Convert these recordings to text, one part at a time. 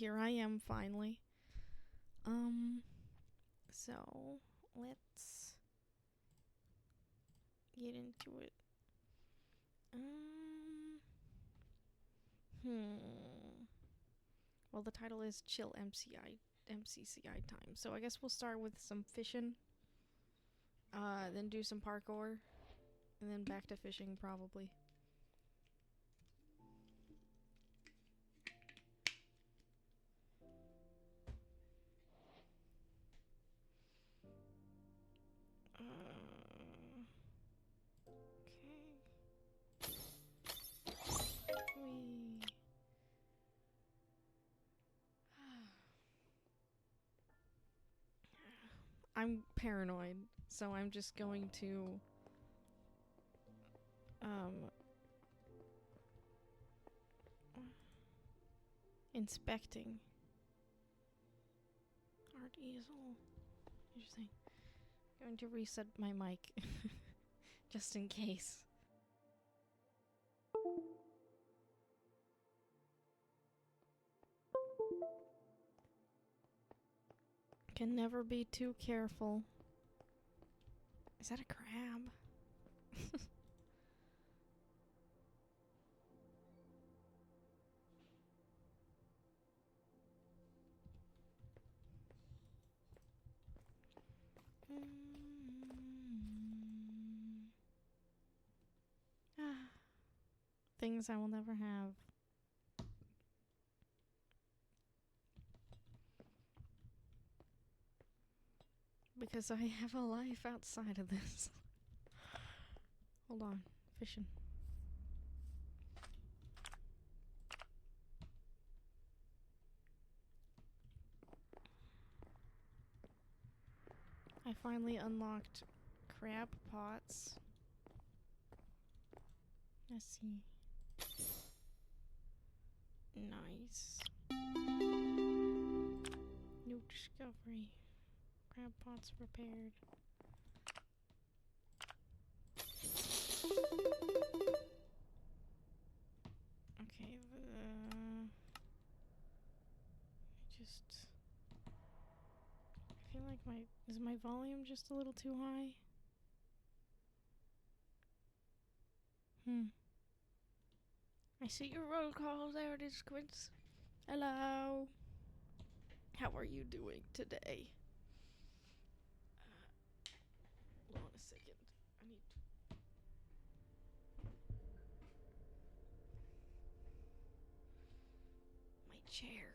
here I am finally. So let's get into it. Well, the title is Chill MCCI Time. So I guess we'll start with some fishing. Then do some parkour. And then back to fishing, probably. Okay. Whee. I'm paranoid, so I'm just going to inspecting. Art easel. Interesting. I'm going to reset my mic just in case. Can never be too careful. Is that a crab? Things I will never have. Because I have a life outside of this. Hold on. Fishing. I finally unlocked crab pots. Let's see. Nice. New discovery. Crab pots repaired. Okay, I feel like is my volume just a little too high? I see your roll call. There it is, Quince. Hello. How are you doing today? Hold on a second. I need to... my chair.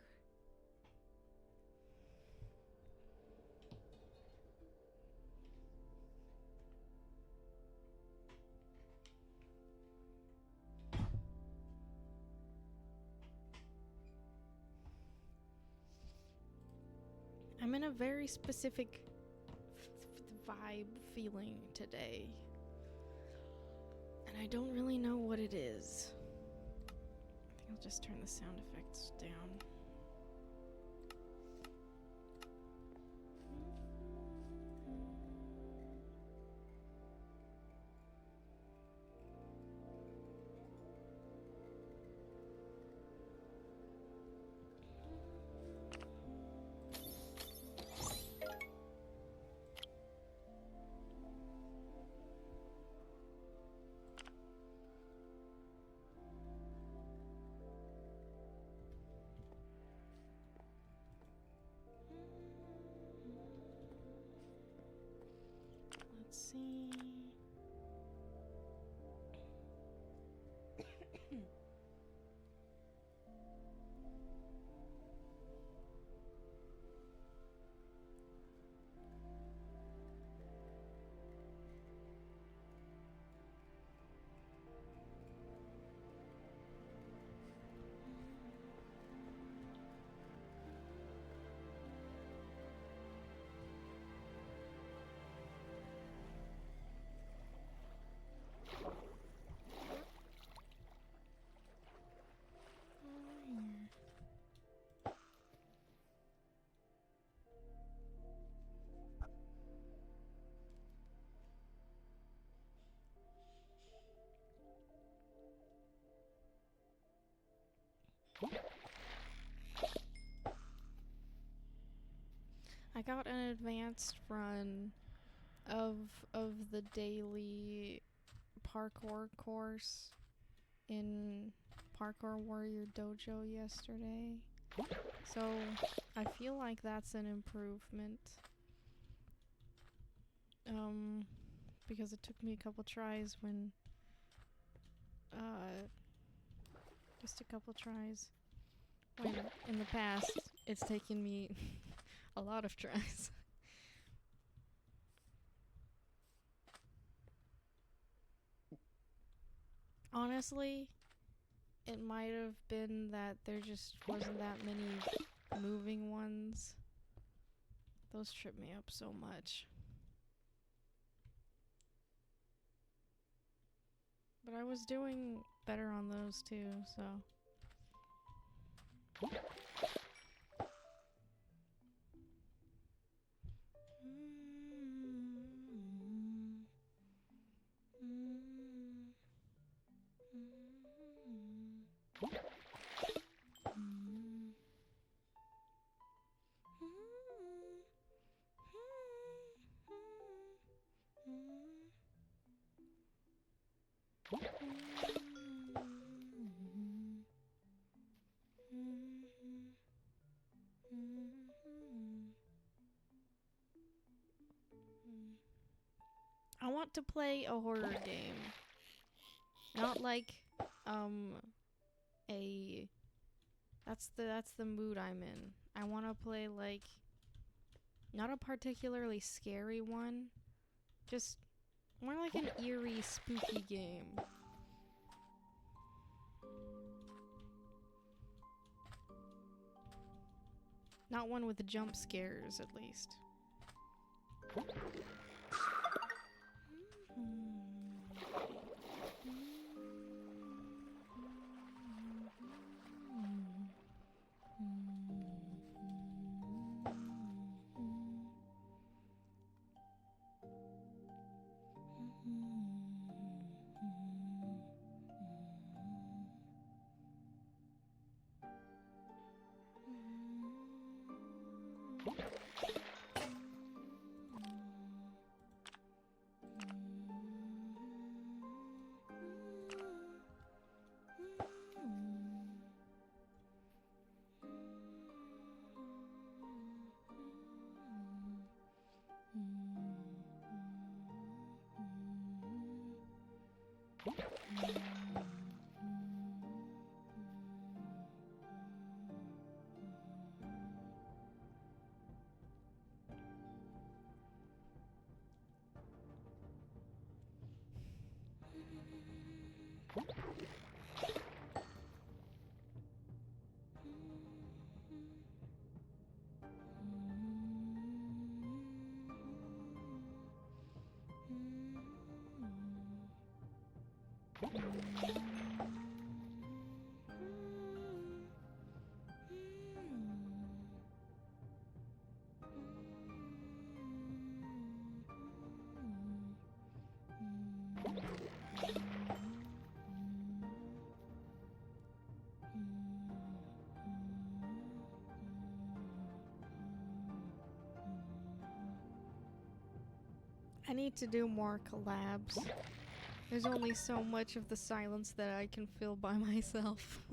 I'm in a very specific vibe feeling today. And I don't really know what it is. I think I'll just turn the sound effects down. got an advanced run of the daily parkour course in Parkour Warrior Dojo yesterday. So I feel like that's an improvement. Because it took me a couple tries when just a couple tries when in the past it's taken me a lot of tries. Honestly, it might have been that there just wasn't that many moving ones. Those trip me up so much. But I was doing better on those too, so. I want to play a horror game. Not like a that's the mood I'm in. I want to play like not a particularly scary one, just more like an eerie, spooky game. Not one with jump scares, at least. I need to do more collabs. There's only so much of the silence that I can fill by myself.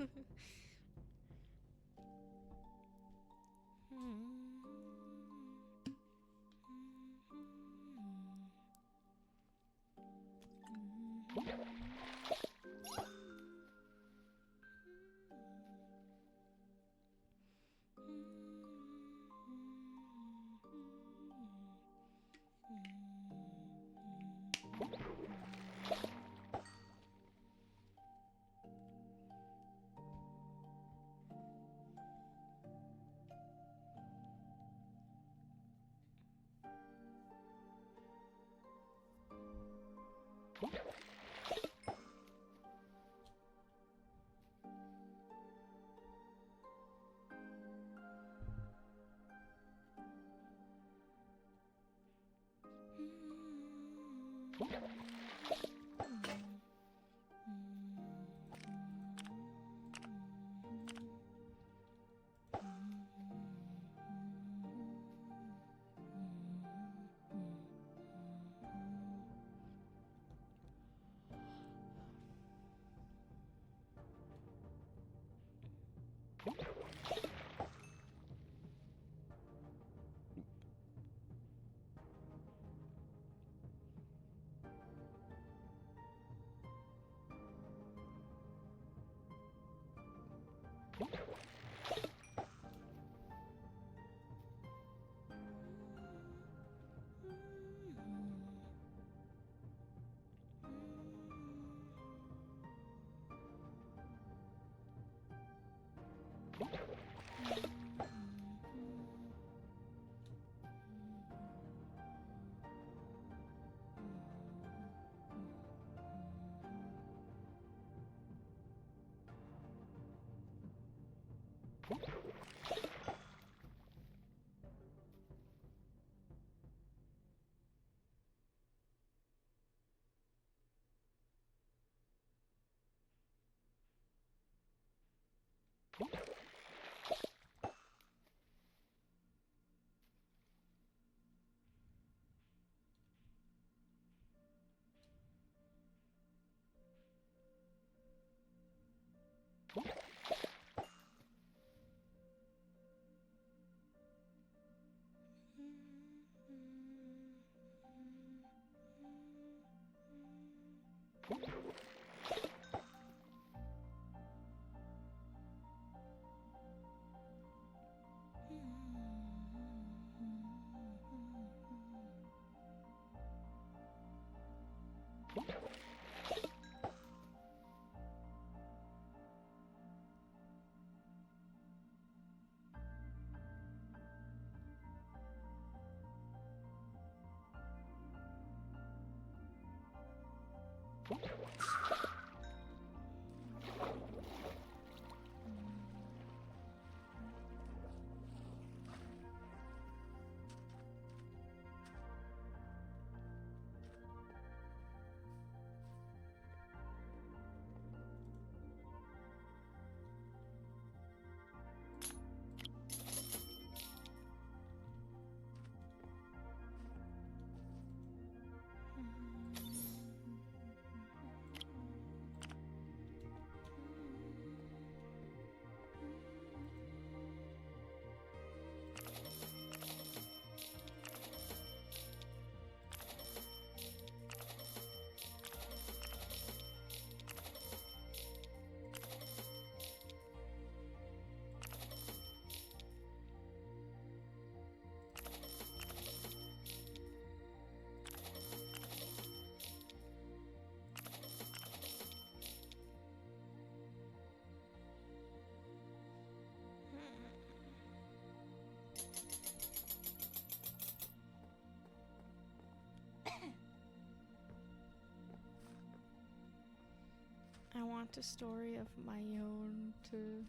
I want a story of my own to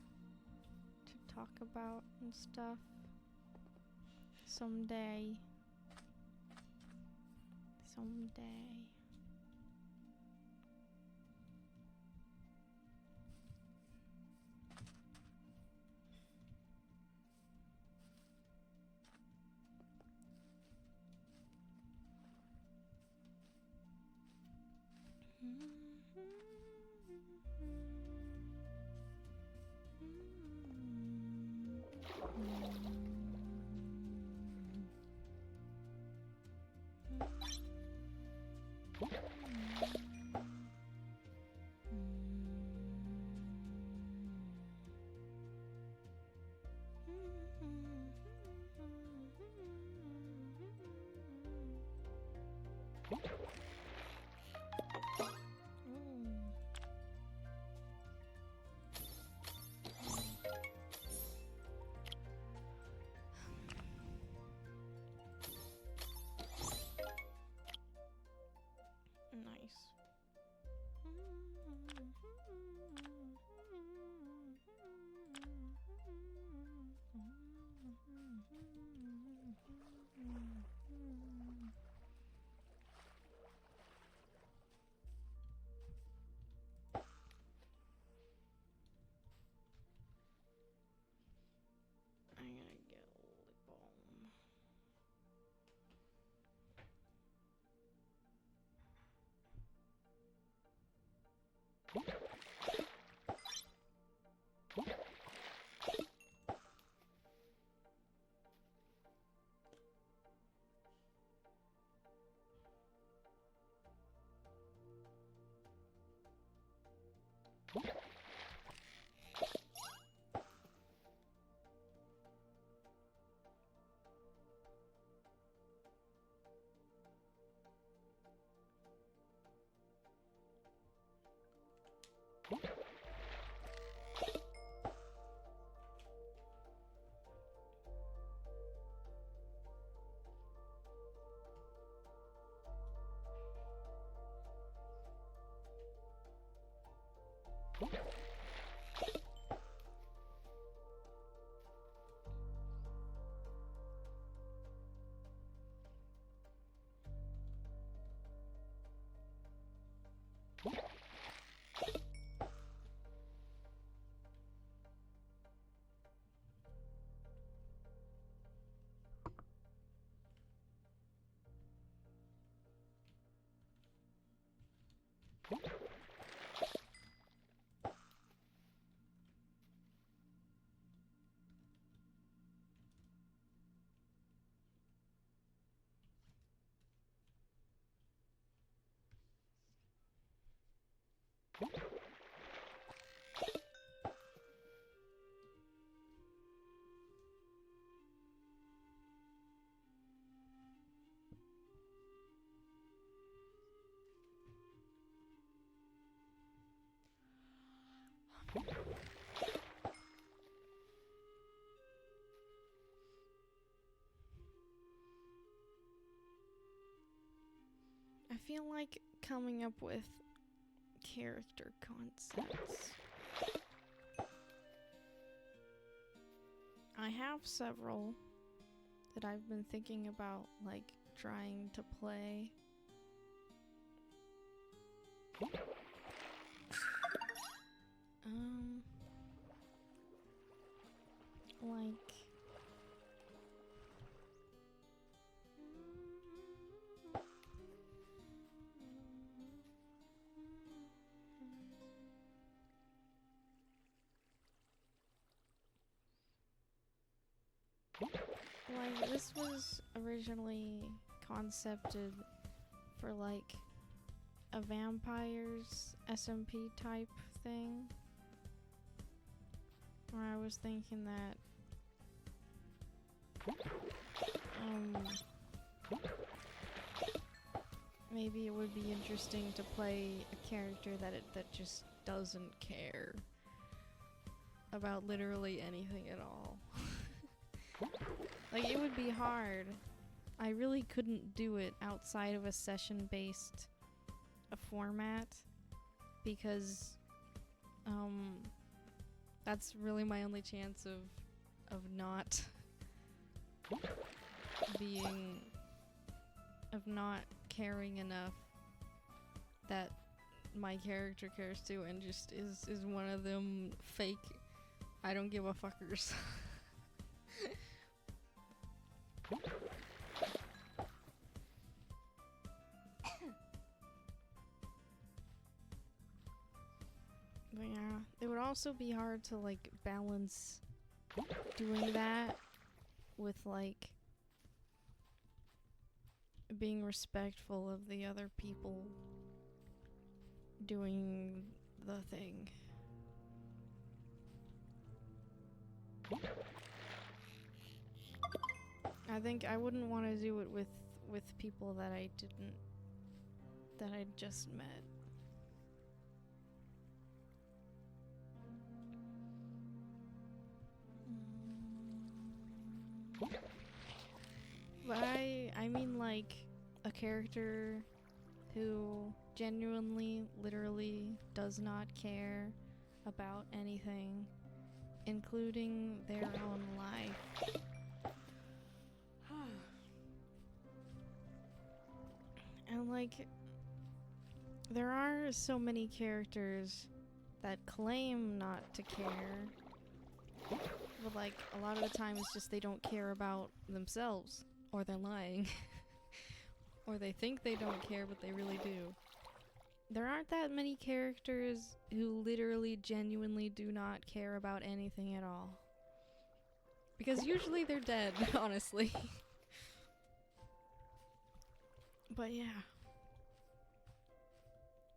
talk about and stuff someday. feel like coming up with character concepts. I have several that I've been thinking about, like, trying to play. Like... Like, this was originally concepted for, like, a vampires SMP type thing. Where I was thinking that, maybe it would be interesting to play a character that just doesn't care about literally anything at all. Like, it would be hard. I really couldn't do it outside of a session-based format because that's really my only chance of not being, of not caring enough that my character cares too, and just is one of them fake I don't give a fuckers. But yeah, it would also be hard to, like, balance doing that with, like, being respectful of the other people doing the thing. I think I wouldn't want to do it with people that I just met. But I mean, like, a character who genuinely, literally does not care about anything, including their own life. And, like, there are so many characters that claim not to care, but, like, a lot of the time it's just they don't care about themselves, or they're lying. Or they think they don't care, but they really do. There aren't that many characters who literally, genuinely do not care about anything at all. Because usually they're dead, honestly. But yeah.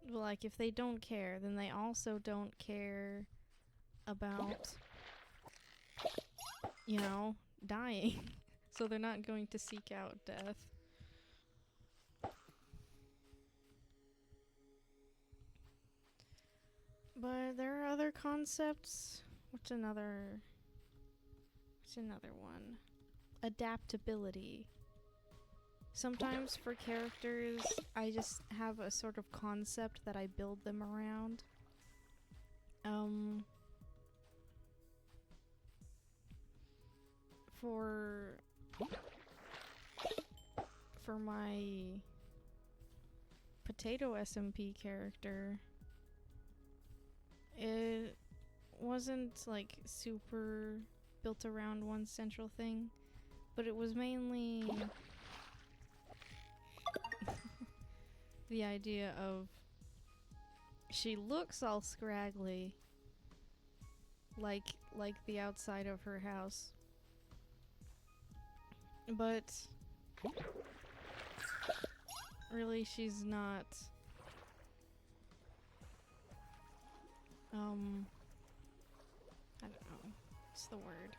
Like, if they don't care, then they also don't care about, you know, dying. So they're not going to seek out death. But there are other concepts. What's another one? Adaptability. Sometimes for characters, I just have a sort of concept that I build them around. For my potato SMP character, it wasn't, like, super built around one central thing, but it was mainly the idea of she looks all scraggly, like the outside of her house, but really she's not I don't know, what's the word?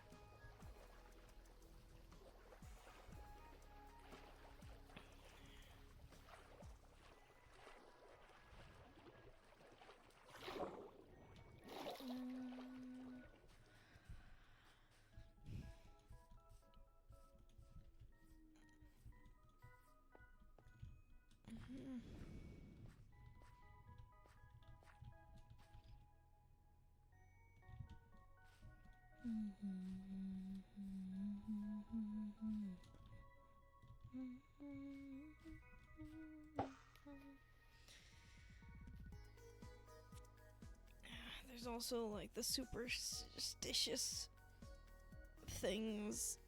There's also like the superstitious things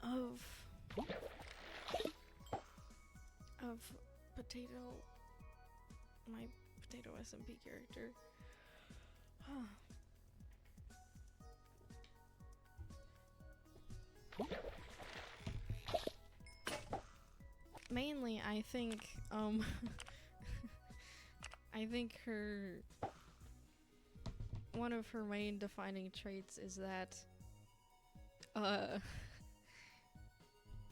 of potato, my potato SMP character. Mainly, I think, I think one of her main defining traits is that,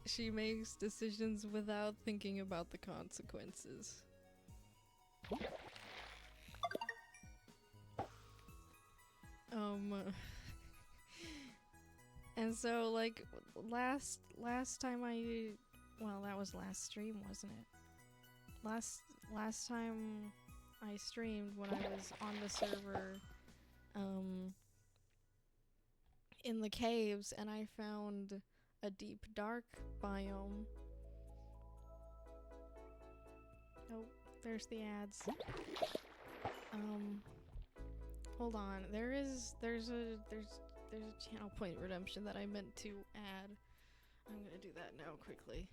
she makes decisions without thinking about the consequences. And so, like, last time well, that was last stream, wasn't it? Last time I streamed when I was on the server, in the caves, and I found a deep dark biome. Oh, there's the ads. Hold on. There's a channel point redemption that I meant to add. I'm gonna do that now quickly.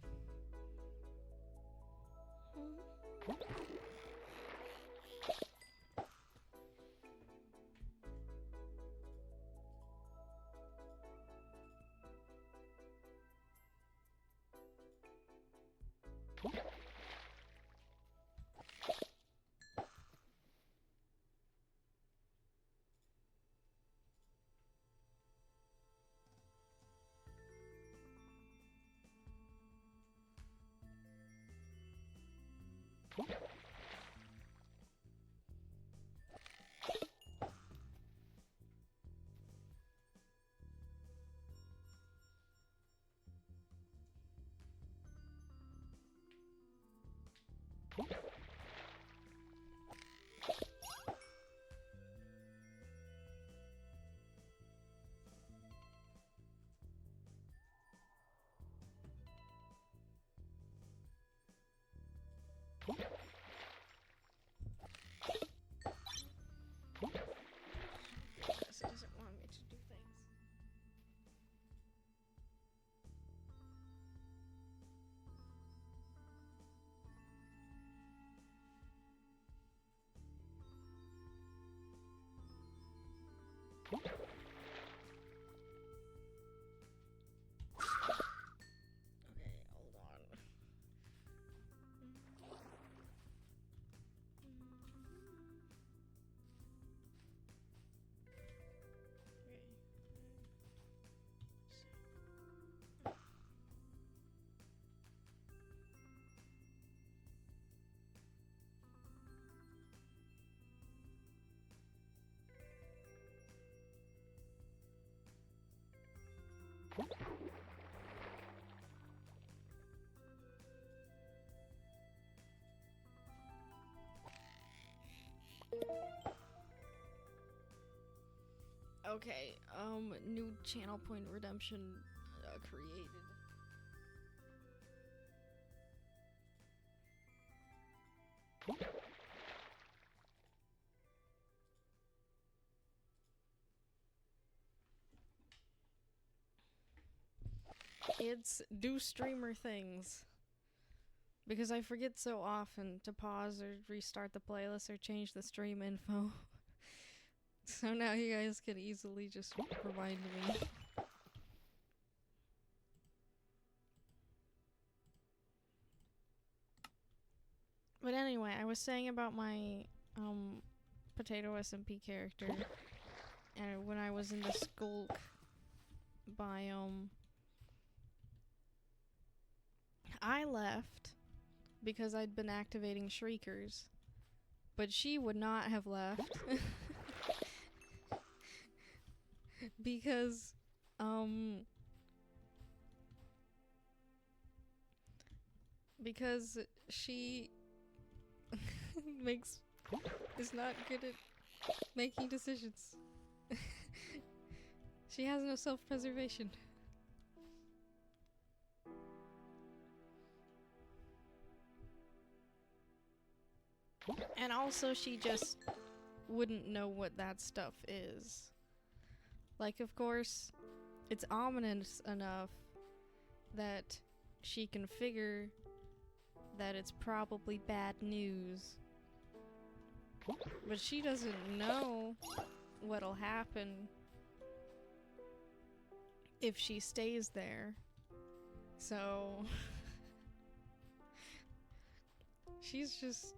Yes, it doesn't want me to do things. Okay, hold on. Okay, new channel point redemption created. It's do streamer things. Because I forget so often to pause or restart the playlist or change the stream info. So now you guys can easily just remind me. But anyway, I was saying about my potato SMP character, and when I was in the skulk biome, I left because I'd been activating shriekers, but she would not have left. Because Because she is not good at making decisions. She has no self-preservation. And also she just wouldn't know what that stuff is. Like, of course, it's ominous enough that she can figure that it's probably bad news. But she doesn't know what'll happen if she stays there. So she's just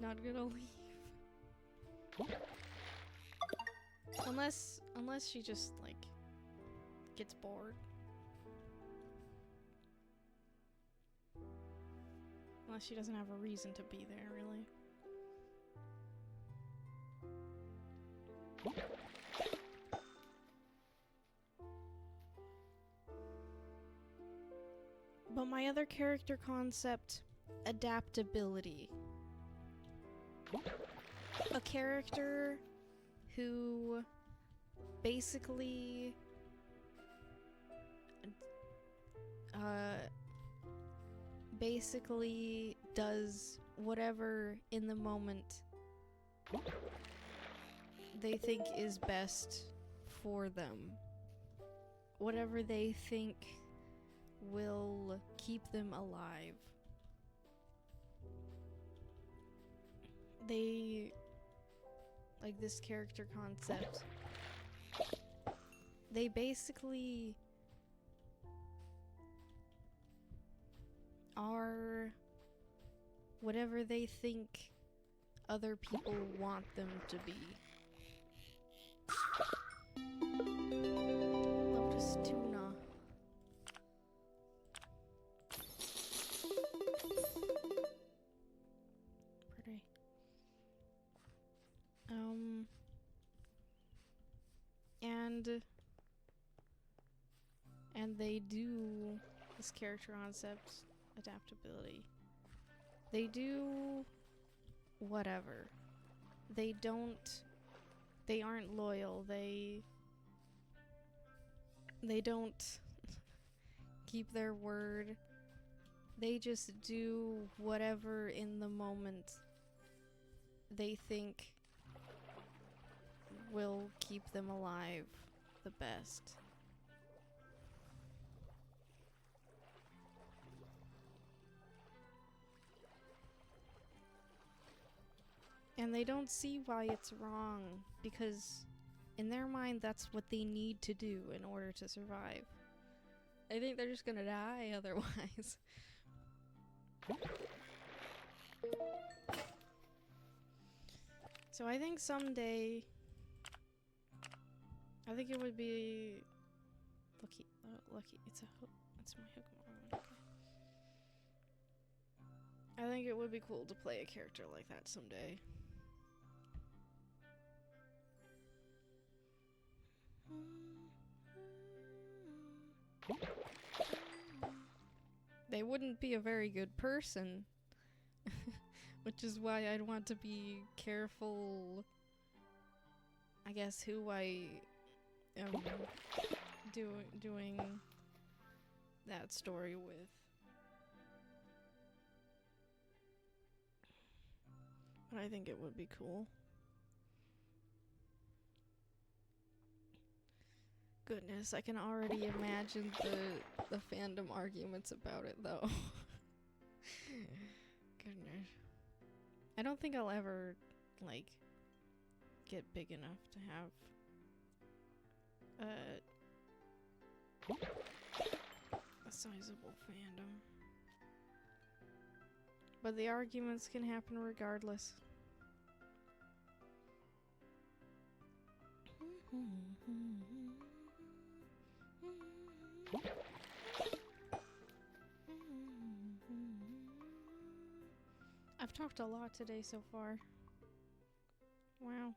not gonna leave. Unless she just, like, gets bored. Unless she doesn't have a reason to be there, really. But my other character concept, adaptability. A character who basically does whatever in the moment they think is best for them. Whatever they think will keep them alive. They, like, this character concept, they basically are whatever they think other people want them to be. Lotus tuna. Pretty. And they do this character concept, adaptability. They do whatever. They aren't loyal. They don't keep their word. They just do whatever in the moment they think will keep them alive the best. And they don't see why it's wrong, because in their mind that's what they need to do in order to survive. I think they're just gonna die otherwise. So I think someday, I think it would be lucky. It's my Pokemon. Okay. I think it would be cool to play a character like that someday. They wouldn't be a very good person, which is why I'd want to be careful, I guess, who I am doing that story with. But I think it would be cool. Goodness, I can already imagine the fandom arguments about it, though. Goodness. I don't think I'll ever, like, get big enough to have a sizable fandom. But the arguments can happen regardless. I've talked a lot today so far. Wow.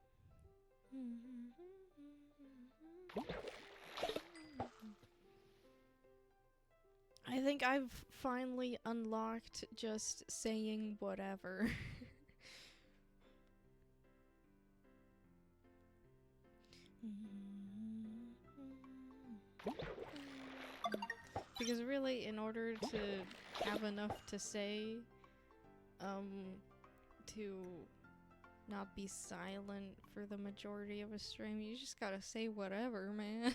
I I think I've finally unlocked just saying whatever. Because really, in order to have enough to say, to not be silent for the majority of a stream, you just gotta say whatever, man.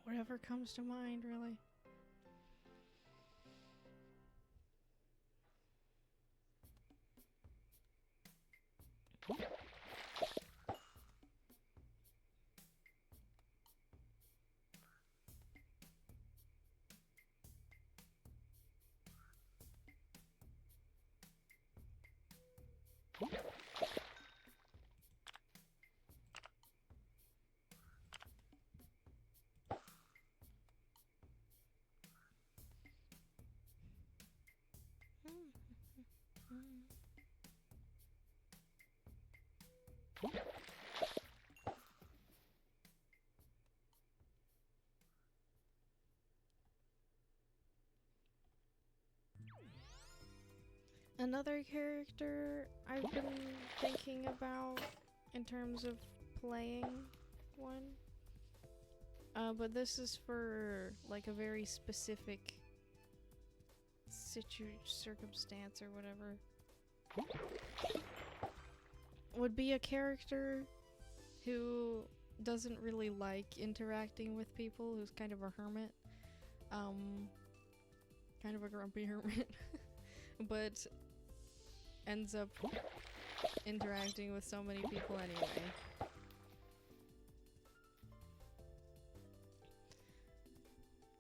Whatever comes to mind, really. Another character I've been thinking about in terms of playing one, but this is for like a very specific circumstance or whatever, would be a character who doesn't really like interacting with people, who's kind of a hermit, kind of a grumpy hermit, but ends up interacting with so many people anyway.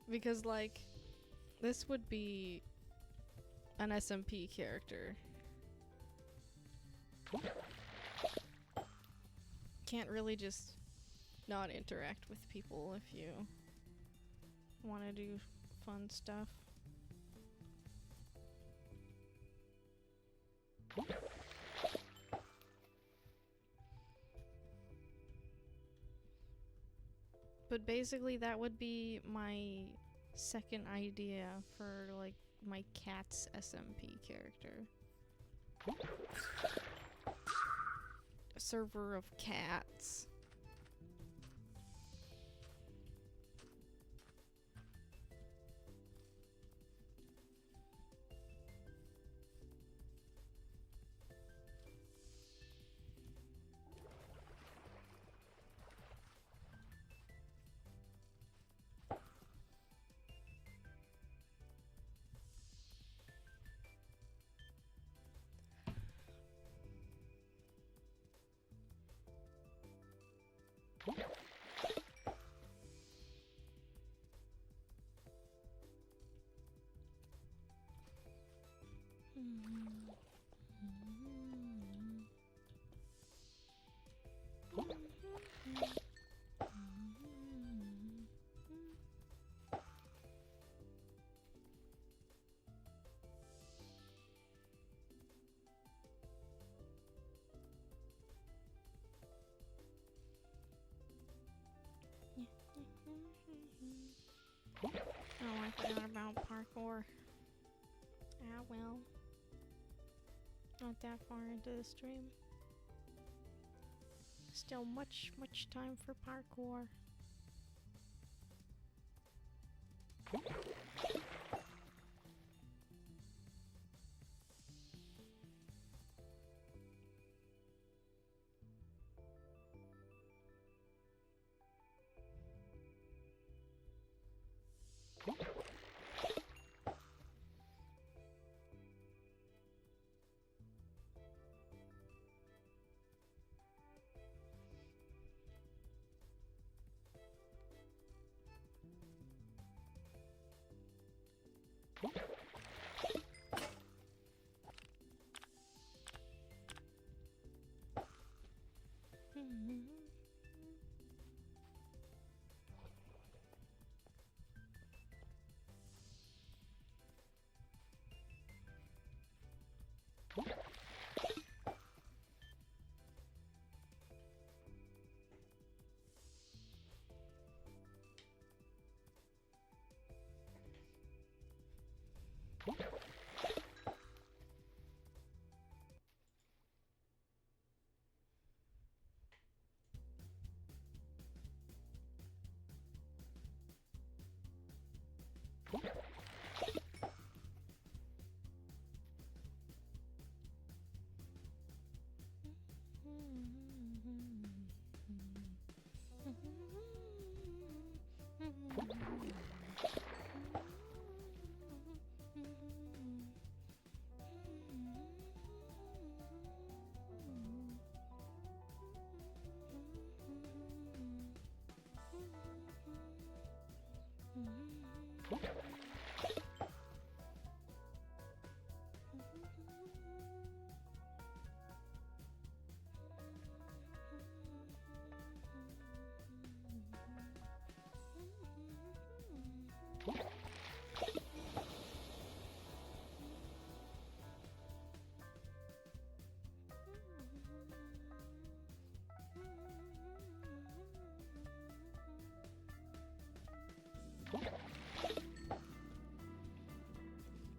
Because, like, this would be an SMP character. Can't really just not interact with people if you want to do fun stuff. But basically that would be my second idea for, like, my cat's SMP character. A server of cats. Oh, I forgot about parkour. Ah, well. Not that far into the stream. Still much time for parkour.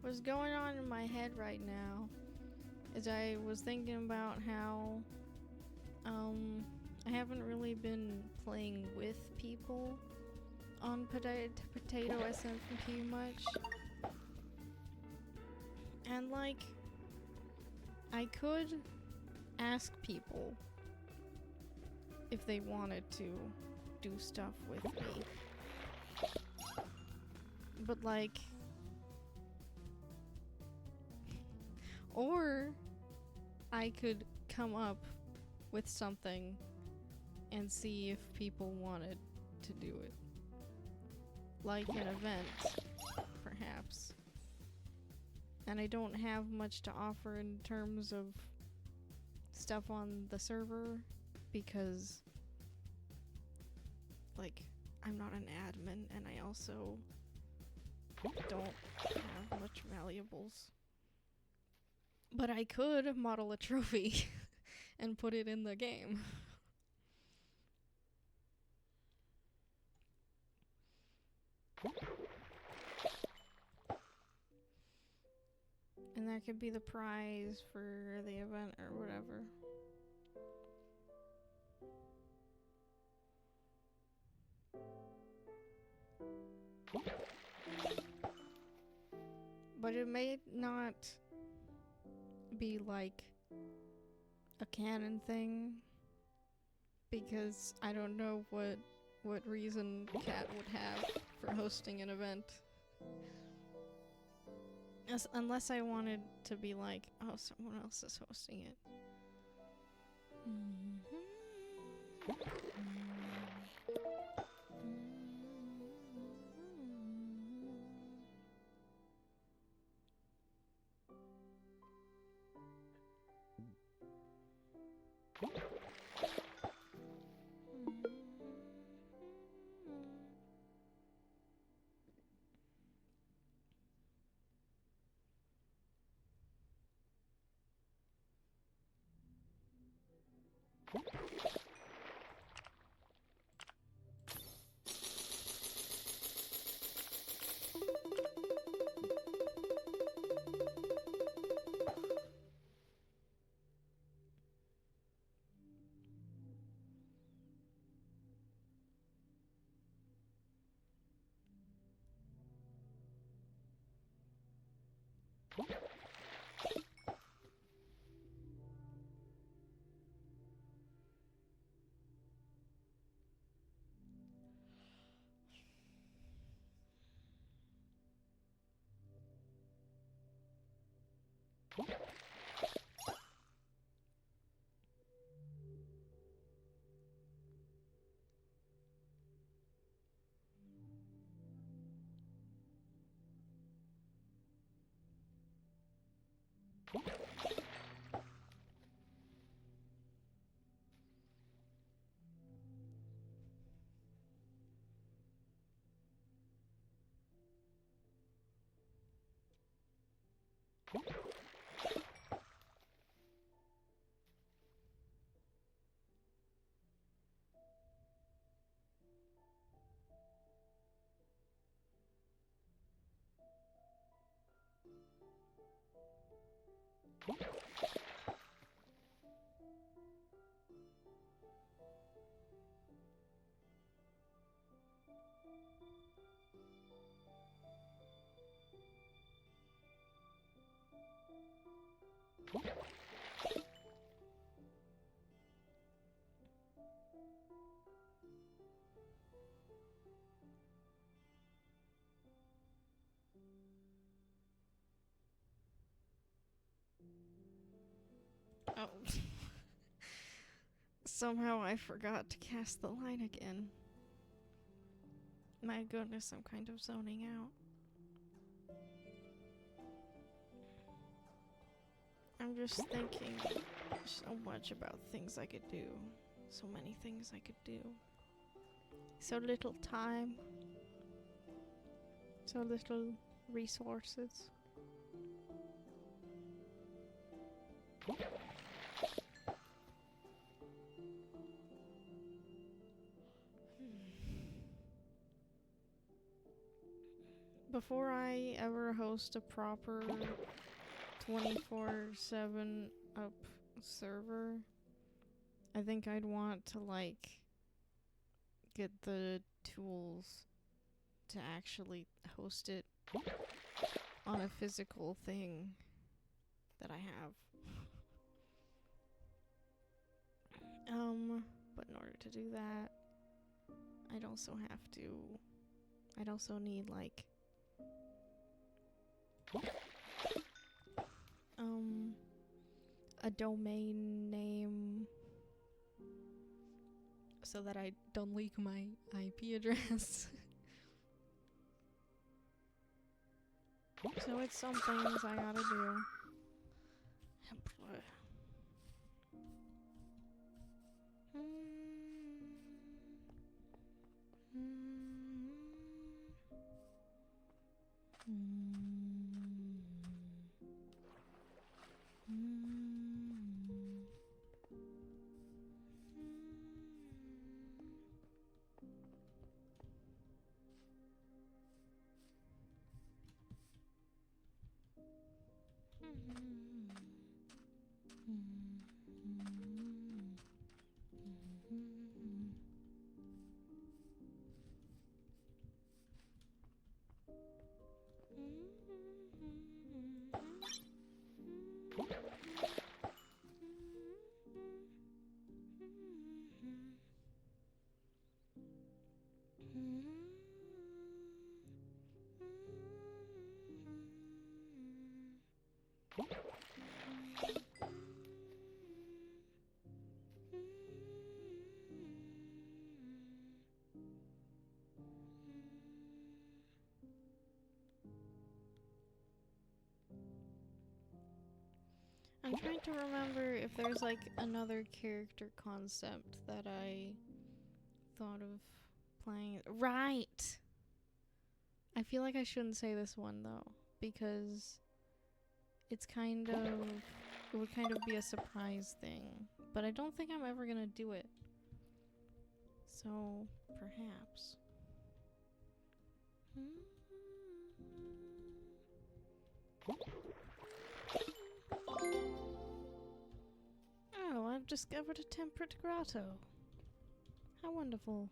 What's going on in my head right now is I was thinking about how I haven't really been playing with people on Potato SMP much, and like I could ask people if they wanted to do stuff with me, but like, or I could come up with something and see if people wanted to do it. Like an event, perhaps. And I don't have much to offer in terms of stuff on the server because, like, I'm not an admin and I also don't have much valuables. But I could model a trophy and put it in the game. And that could be the prize for the event or whatever. But it may not be like a canon thing because I don't know what reason Cat would have for hosting an event. Unless I wanted to be like, oh, someone else is hosting it. Oh. Somehow I forgot to cast the line again. My goodness, I'm kind of zoning out. I'm just thinking so much about things I could do. So many things I could do. So little time. So little resources. Before I ever host a proper 24/7 up server, I think I'd want to like get the tools to actually host it on a physical thing that I have. But in order to do that, I'd also need like a domain name so that I don't leak my IP address. So it's some things I gotta do. I'm trying to remember if there's like another character concept that I thought of playing. Right! I feel like I shouldn't say this one though, because it would kind of be a surprise thing. But I don't think I'm ever gonna do it. So, perhaps. Oh, I've discovered a temperate grotto. How wonderful.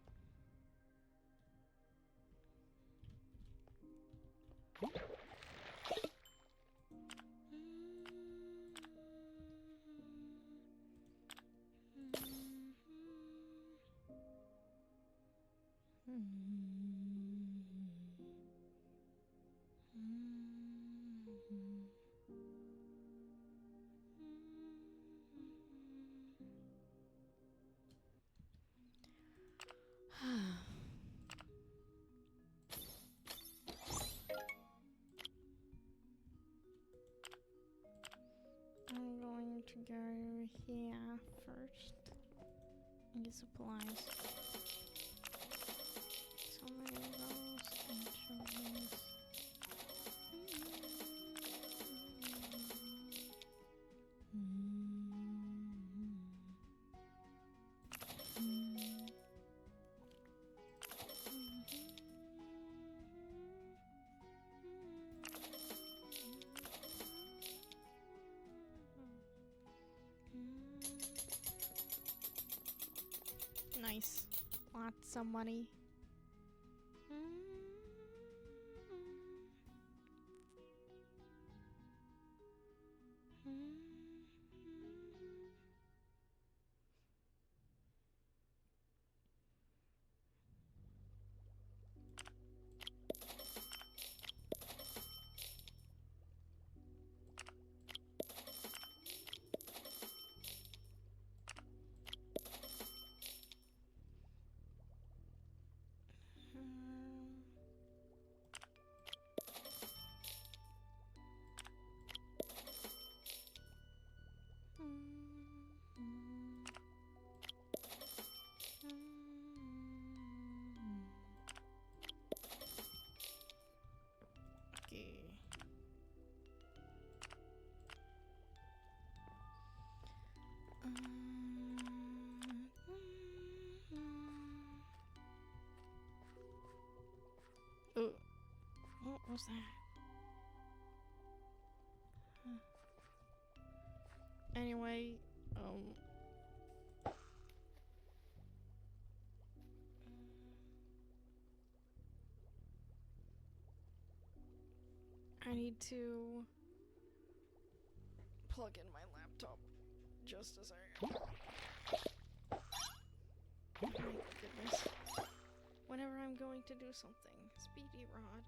I'm going to go here first and get supplies. So many of those anchovies. Nice. Lots of money. What's that? Anyway, I need to plug in my laptop. Just a second. Oh my goodness. Whenever I'm going to do something. Speedy Rod.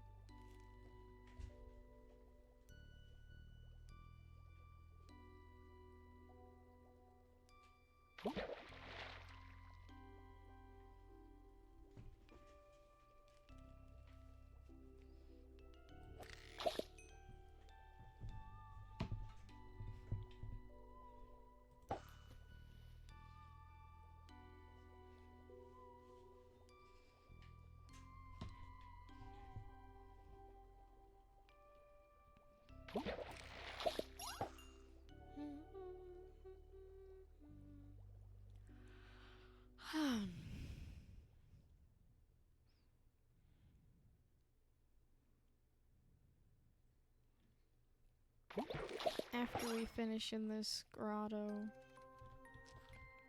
After we finish in this grotto,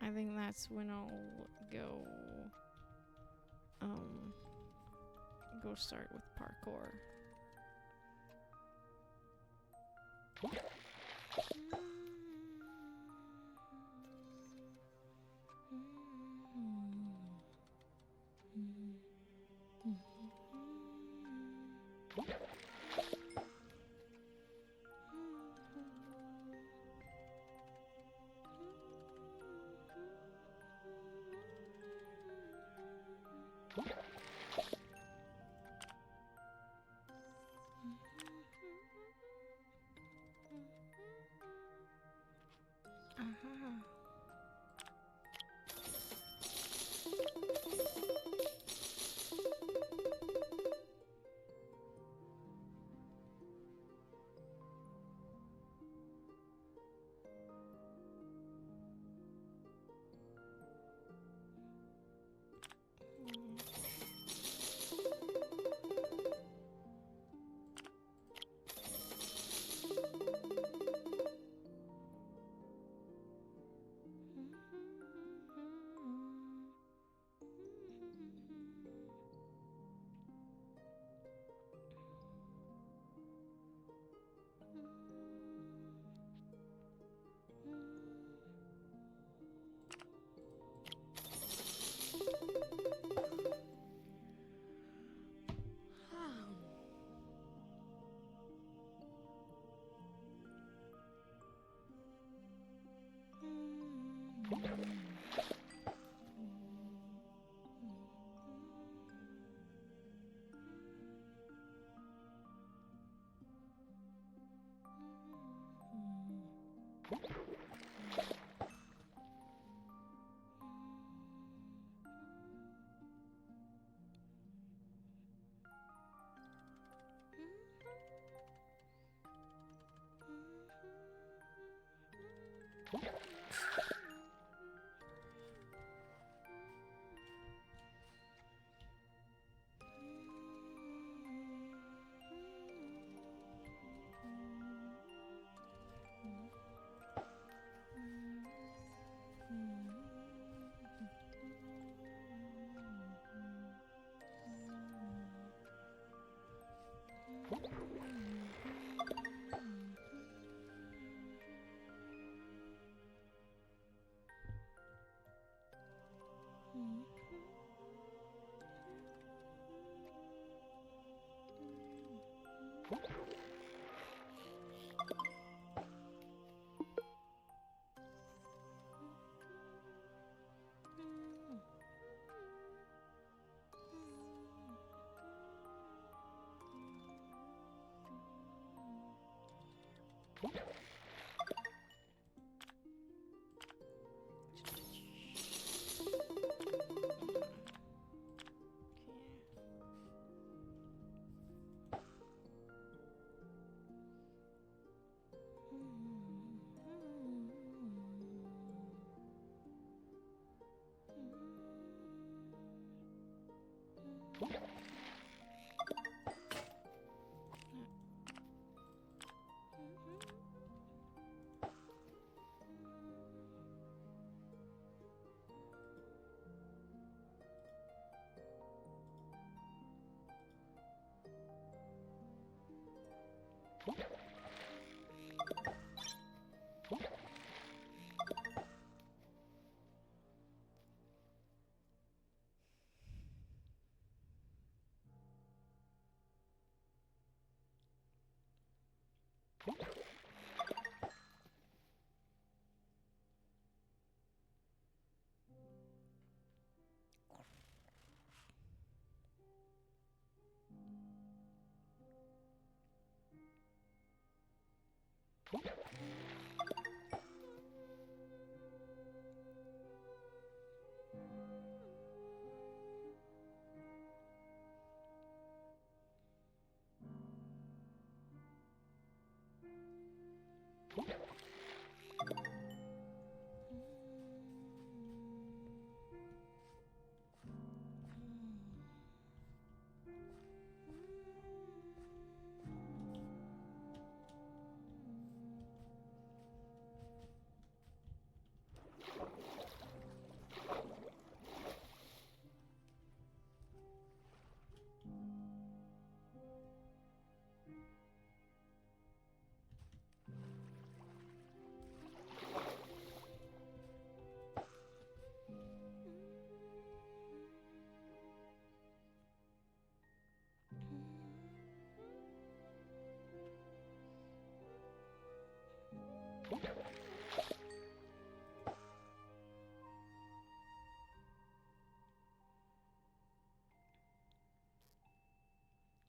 I think that's when I'll go start with parkour.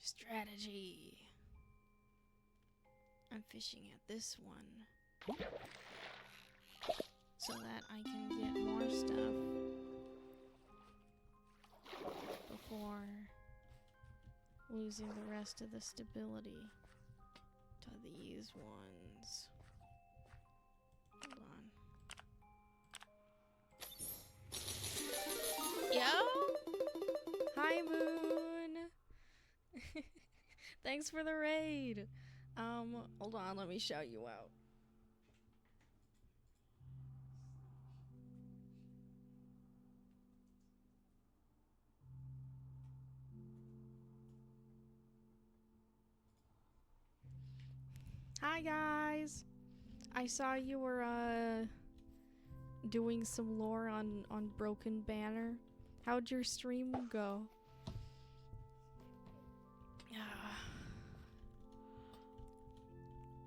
Strategy. I'm fishing at this one so that I can get more stuff before losing the rest of the stability to these ones. Hold on. Yo! Hi, Moon! Thanks for the raid! Hold on, let me shout you out. Hi guys! I saw you were doing some lore on Broken Banner. How'd your stream go?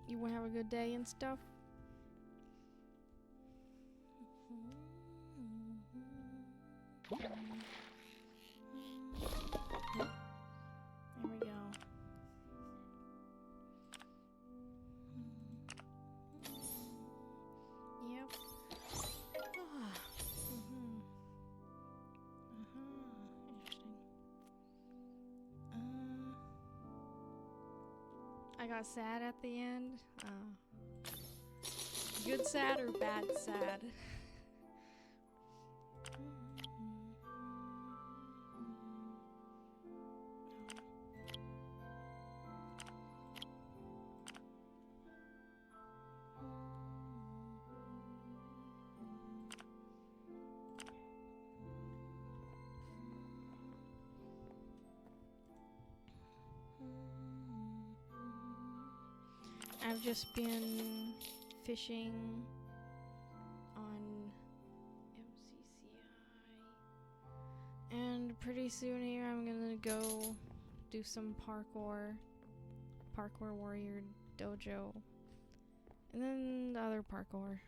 You wanna have a good day and stuff? There we go. Yep. Interesting. I got sad at the end. Good sad or bad sad? I've just been fishing on mcci, and pretty soon here I'm gonna go do some parkour warrior dojo, and then the other parkour,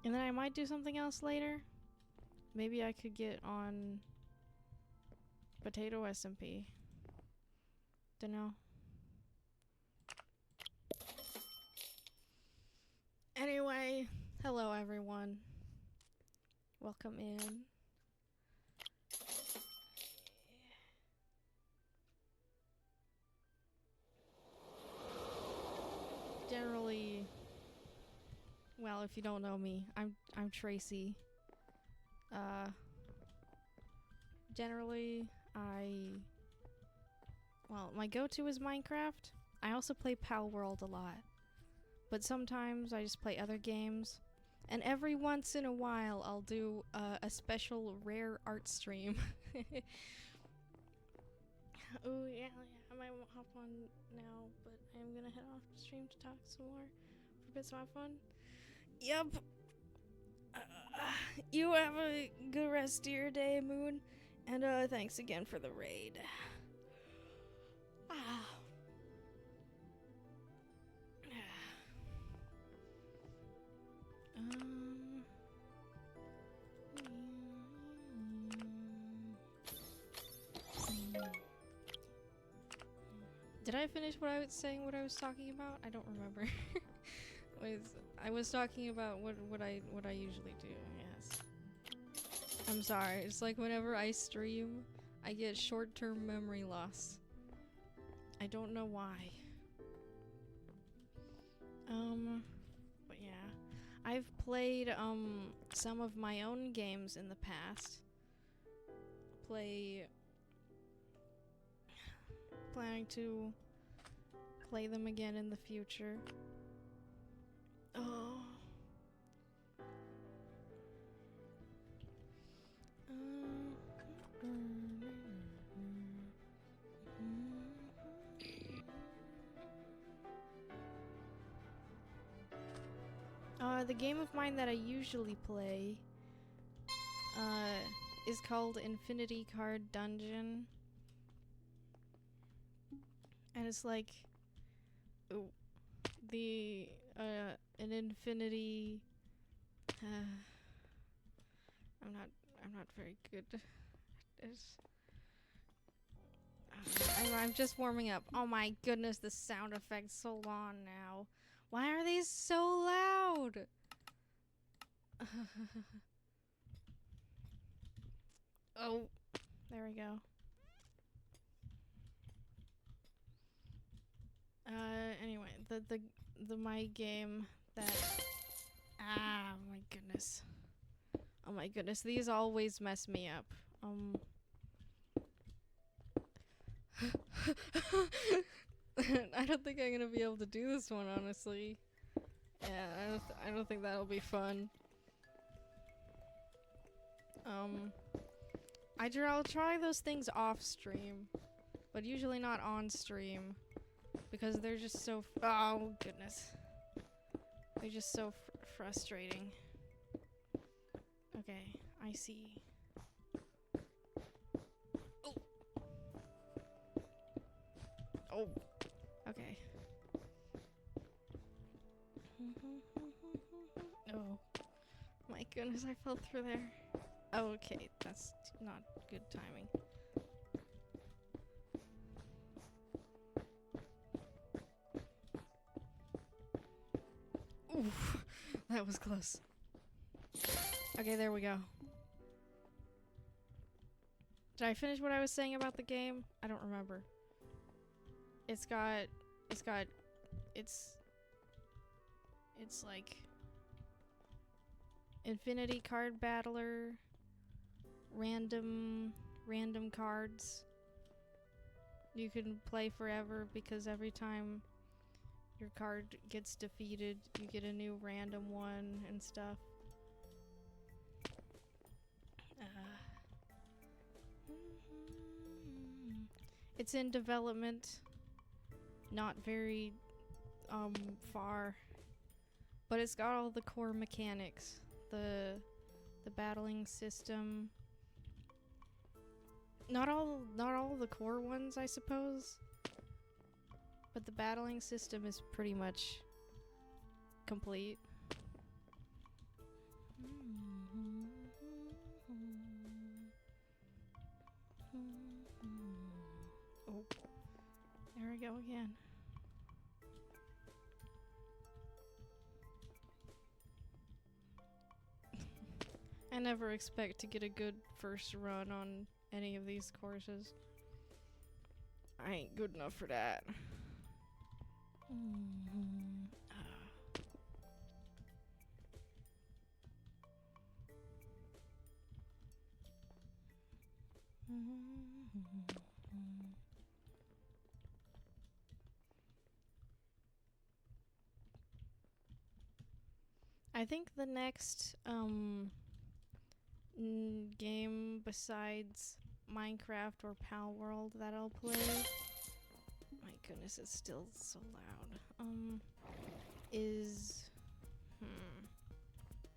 and then I might do something else later. Maybe I could get on potato SMP. Dunno. Anyway, hello everyone. Welcome in. Generally, well, if you don't know me, I'm Tracy. Generally, my go-to is Minecraft. I also play Pal World a lot. But sometimes I just play other games. And every once in a while, I'll do a special rare art stream. Oh, yeah, I might hop on now, but I'm gonna head off the stream to talk some more for bits of fun. Yep. You have a good rest of your day, Moon. And thanks again for the raid. Did I finish what I was saying, what I was talking about? I don't remember. I was talking about what I usually do, yes. I'm sorry, it's like whenever I stream, I get short-term memory loss. I don't know why. But yeah. I've played, some of my own games in the past. Planning to play them again in the future. Oh. The game of mine that I usually play, is called Infinity Card Dungeon. And it's like, an infinity, I'm not very good at this. I'm just warming up. Oh my goodness, the sound effect's so long now. Why are these so loud? Oh, there we go. Anyway, the my game that, my goodness. Oh my goodness, these always mess me up. I don't think I'm gonna be able to do this one, honestly. Yeah, I don't think that'll be fun. I'll try those things off stream, but usually not on stream, because they're just so, oh goodness. They're just so frustrating. Okay, I see. Oh! Oh! Okay. Oh. My goodness, I fell through there. Oh, okay, that's not good timing. Oof, that was close. Okay, there we go. Did I finish what I was saying about the game? I don't remember. It's like Infinity Card Battler, random cards. You can play forever because every time your card gets defeated, you get a new random one and stuff. It's in development. Not very far. But it's got all the core mechanics. The battling system. Not all the core ones, I suppose. But the battling system is pretty much complete. Oh, there we go again. I never expect to get a good first run on any of these courses. I ain't good enough for that. I think the next game besides Minecraft or Pal World that I'll play, my goodness, it's still so loud, is,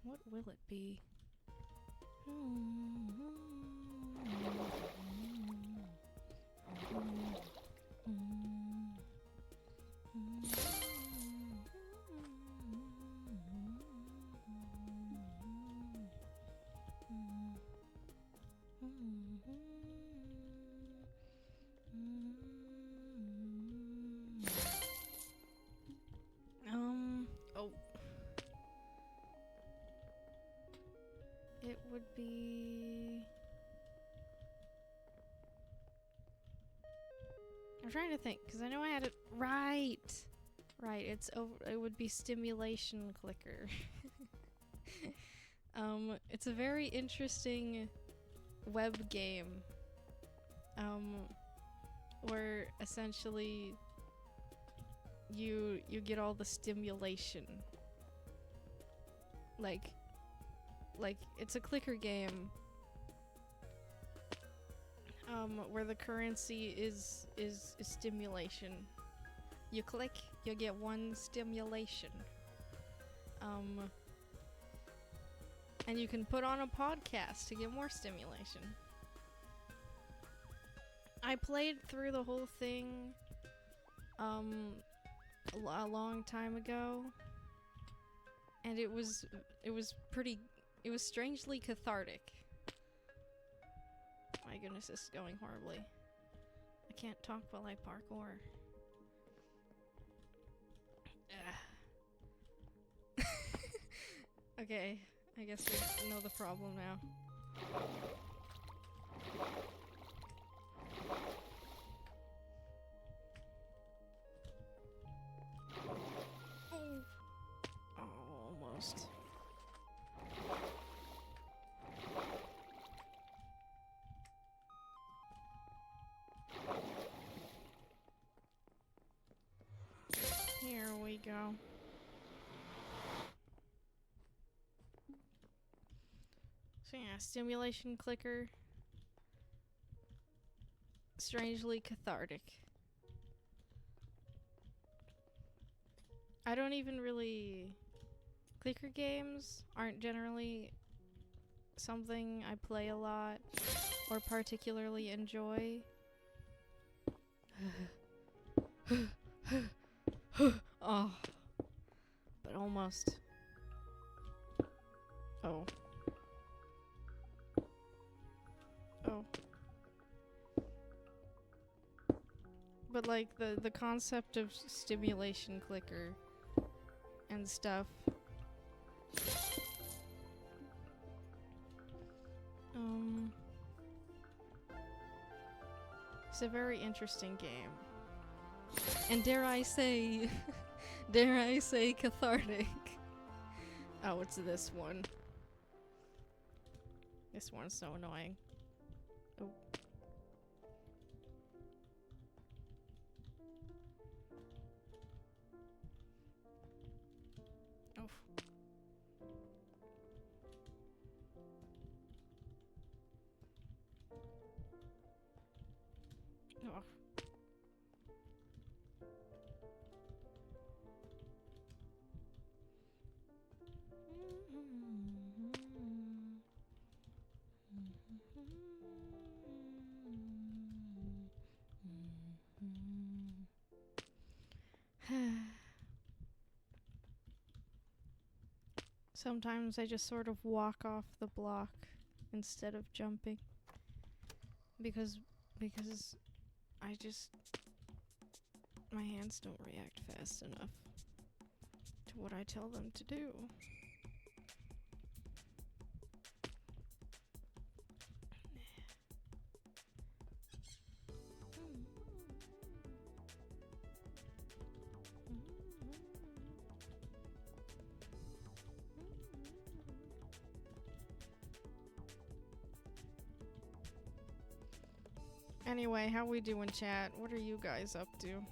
what will it be? Oh. It would be... I'm trying to think, because I know I had it right. Right, it would be stimulation clicker. It's a very interesting web game. Where essentially you get all the stimulation. Like it's a clicker game. Where the currency is stimulation. You click, you get one stimulation. And you can put on a podcast to get more stimulation. I played through the whole thing a long time ago, and it was strangely cathartic. My goodness, this is going horribly. I can't talk while I parkour. Okay, I guess we know the problem now. Oh, almost. Here we go. So yeah, stimulation clicker. Strangely cathartic. I don't even really... Clicker games aren't generally something I play a lot or particularly enjoy. Oh. But almost. Oh. Oh. But like the concept of stimulation clicker and stuff. It's a very interesting game. And dare I say cathartic. Oh, it's this one. This one's so annoying. Oh. Oh. Oh. Sometimes I just sort of walk off the block instead of jumping. Because I just... my hands don't react fast enough to what I tell them to do. Anyway, how we doing, chat? What are you guys up to?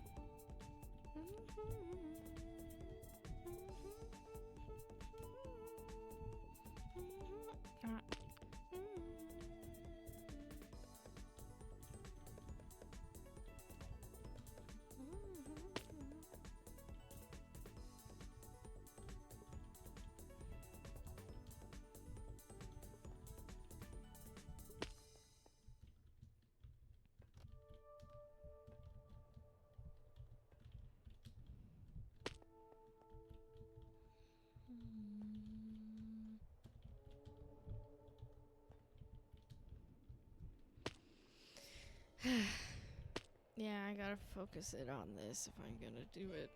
Yeah, I gotta focus it on this if I'm gonna do it.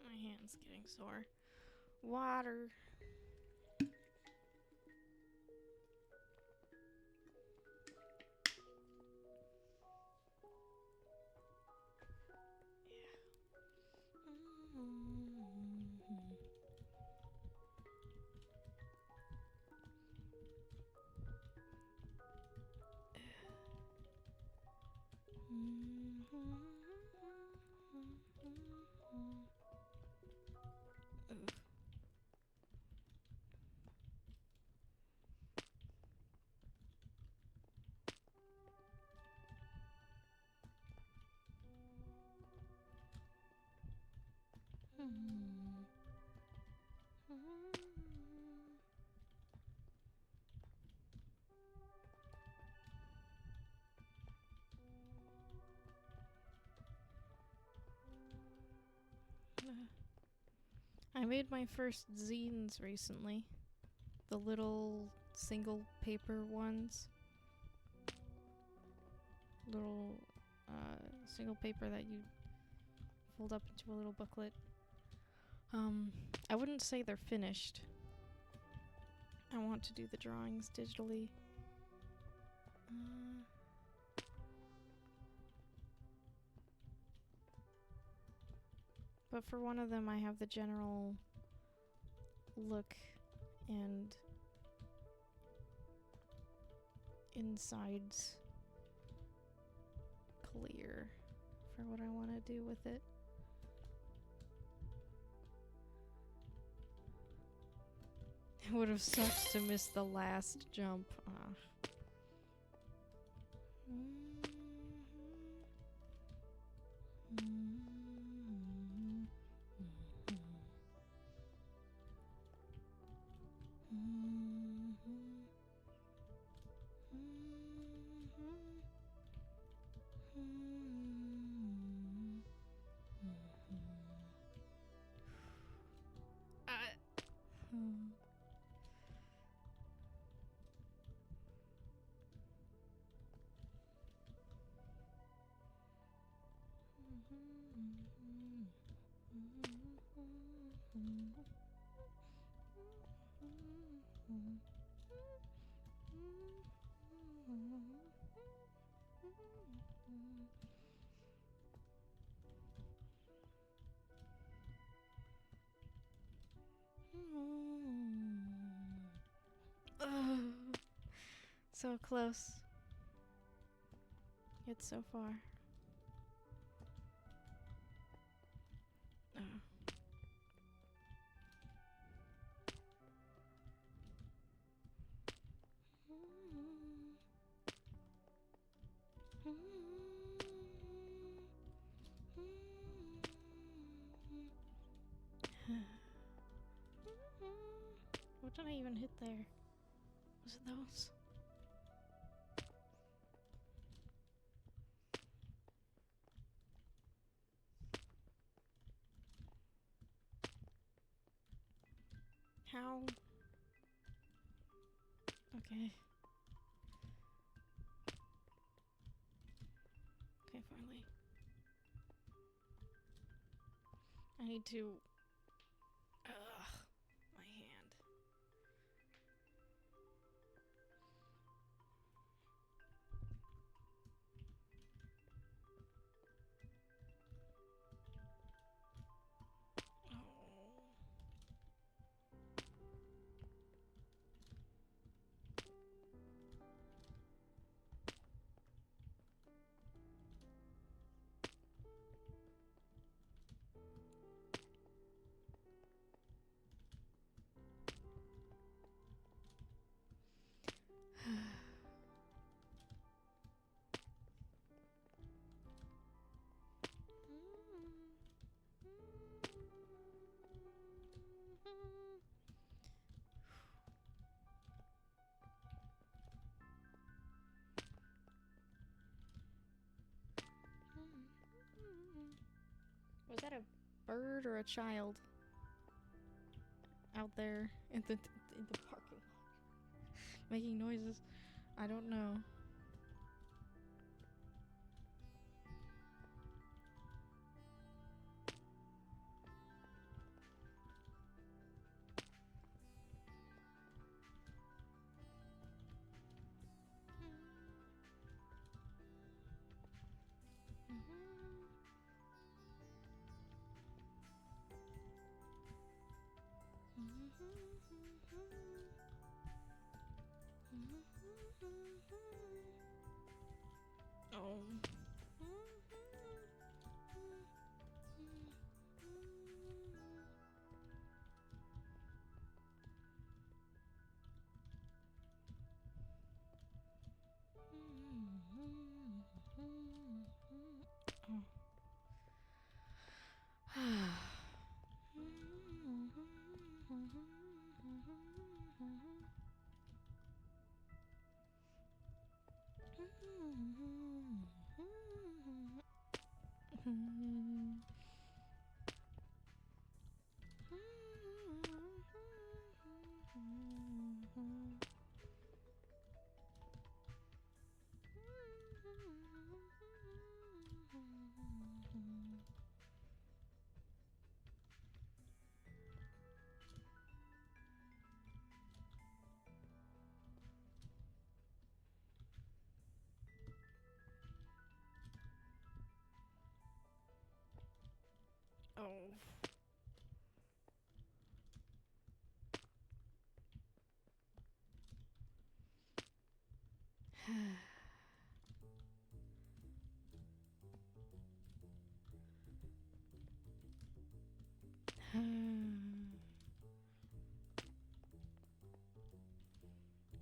My hand's getting sore. Water. I made my first zines recently. The little single paper ones. Little single paper that you fold up into a little booklet. I wouldn't say they're finished. I want to do the drawings digitally. But for one of them, I have the general look and insides clear for what I want to do with it. It would have sucked to miss the last jump. So close. Yet so far. What did I even hit there? Was it those? How? Okay. Okay, finally. I need to... Ugh, my hand. bird or a child out there in the parking lot making noises. I don't know. Oh. Oh.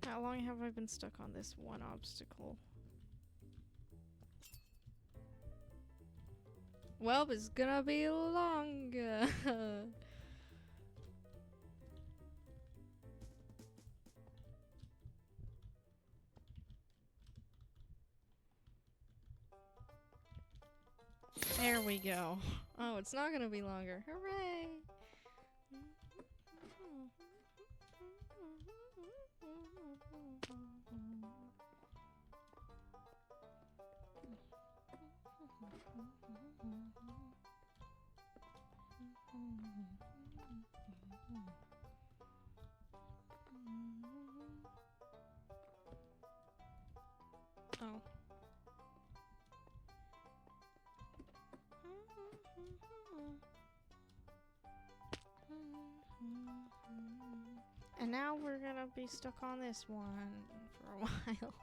How long have I been stuck on this one obstacle? Well, it's gonna be longer. There we go. Oh, it's not gonna be longer. Hooray! Oh. And now we're gonna be stuck on this one for a while.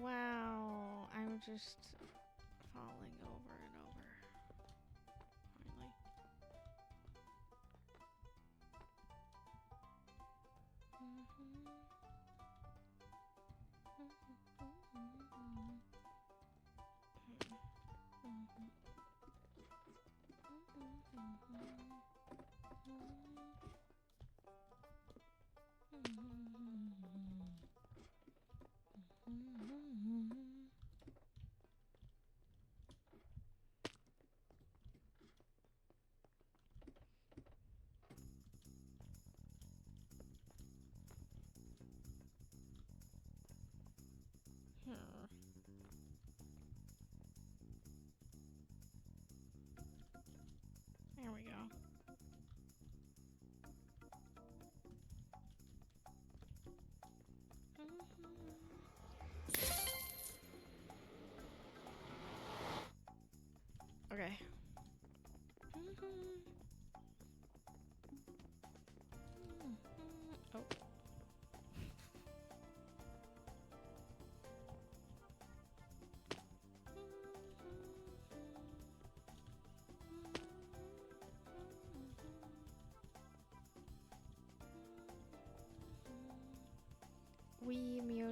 Wow, I'm just falling over and over. Finally.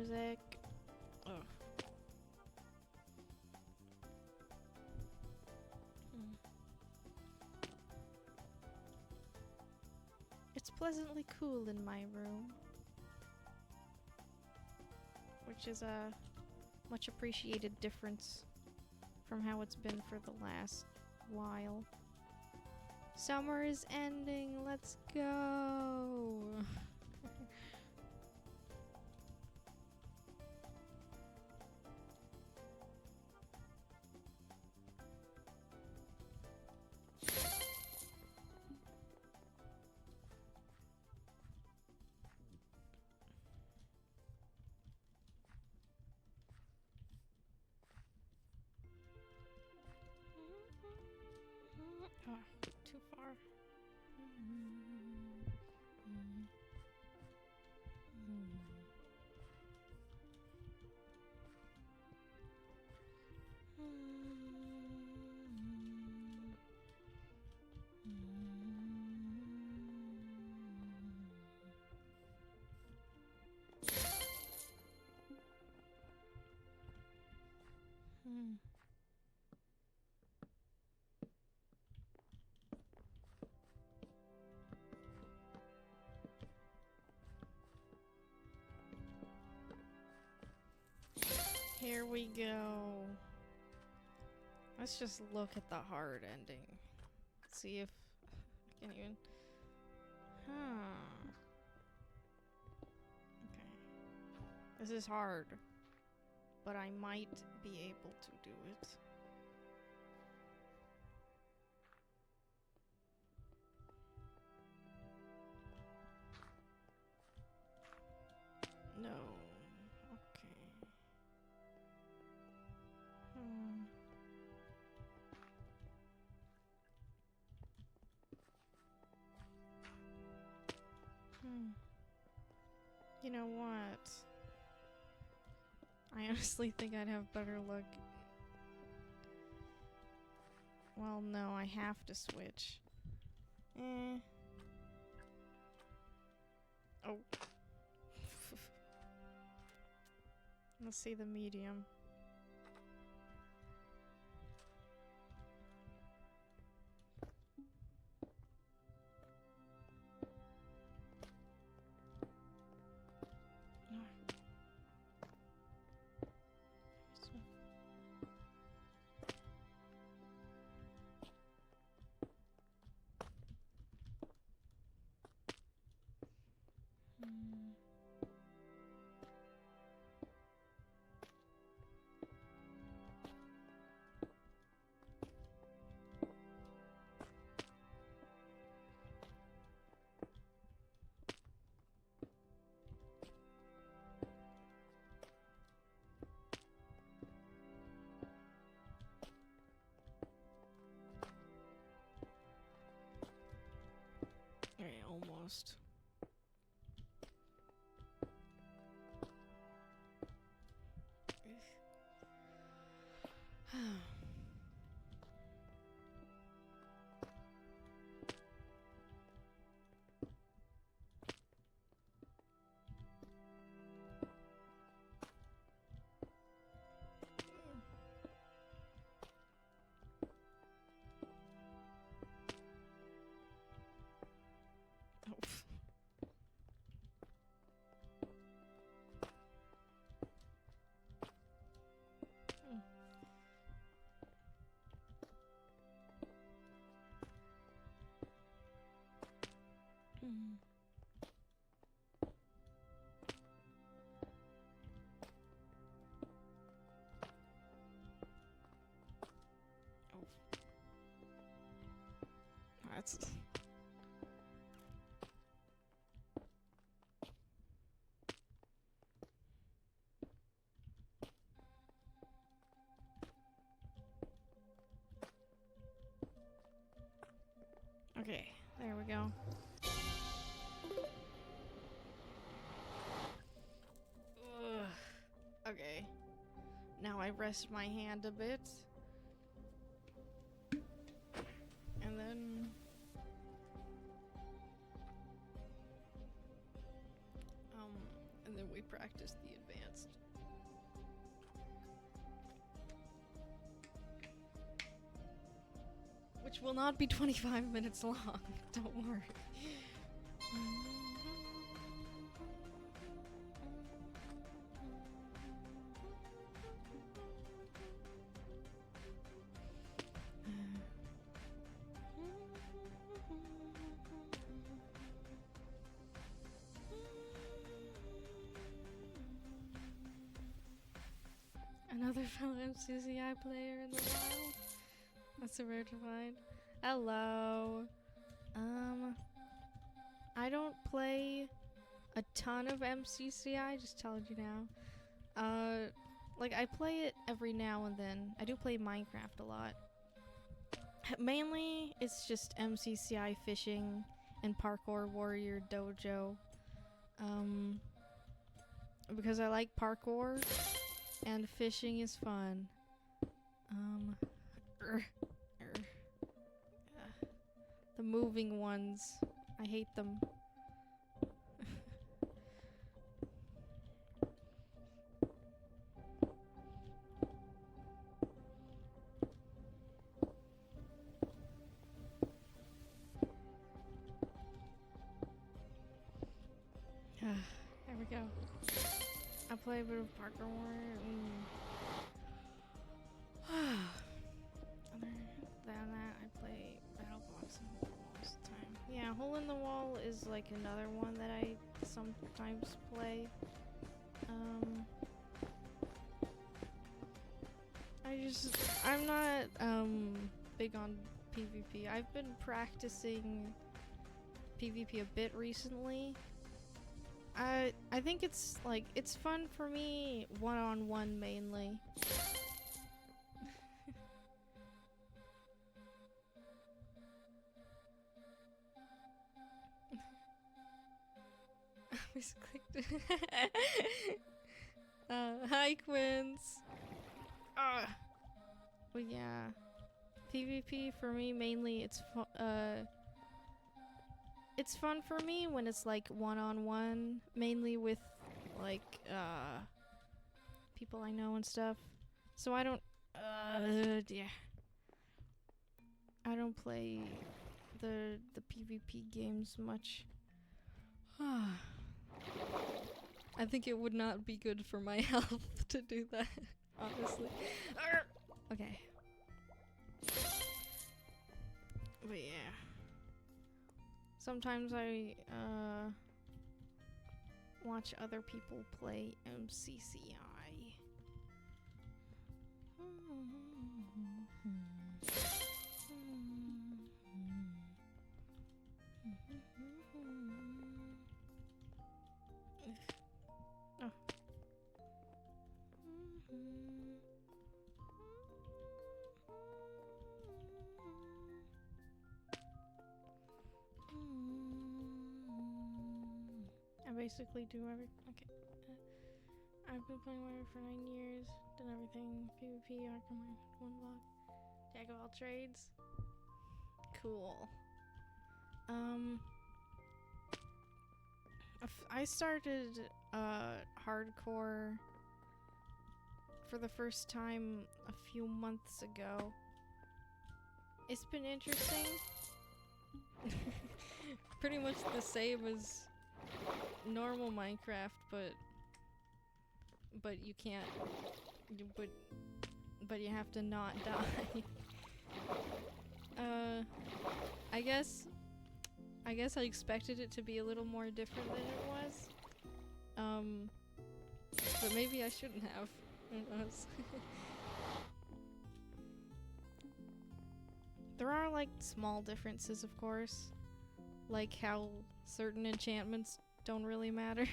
music. Ugh. It's pleasantly cool in my room, which is a much appreciated difference from how it's been for the last while. Summer is ending, let's go! Oh, too far. Here we go. Let's just look at the hard ending. See if I can even. Okay. This is hard, but I might be able to do it. No. Okay. You know what? I honestly think I'd have better luck. Well, no, I have to switch. Oh. Let's see the medium. Okay, almost. That's okay. There we go. Ugh. Okay. Now I rest my hand a bit. And then then we practice the advanced. Which will not be 25 minutes long, don't worry. Another fellow mcci player in the wild. That's a rare to find. Hello. I don't play a ton of mcci, just telling you now. Like I play it every now and then. I do play Minecraft a lot. Mainly, it's just mcci fishing and parkour warrior dojo. Because I like parkour and fishing is fun. The moving ones. I hate them. There we go. I play a bit of parkour. Other than that, I play battle boxing most of the time. Yeah, Hole in the Wall is like another one that I sometimes play. I'm not big on PvP. I've been practicing PvP a bit recently. I think it's like it's fun for me one-on-one mainly. I just clicked. Hi Quince. But yeah, PvP for me mainly it's fun for me when it's like one-on-one, mainly with like people I know and stuff. So I don't yeah. I don't play the PvP games much. I think it would not be good for my health to do that, honestly. Okay. But yeah. Sometimes I watch other people play mcci. Oh. I basically do every. Okay. I've been playing Warrior for 9 years. Done everything. PvP, Arkham, one block. Jack of all trades. Cool. I started hardcore for the first time a few months ago. It's been interesting. Pretty much the same as normal Minecraft, but you can't. But you have to not die. I guess I expected it to be a little more different than it was. But maybe I shouldn't have. Who knows? There are like small differences, of course, like how certain enchantments don't really matter.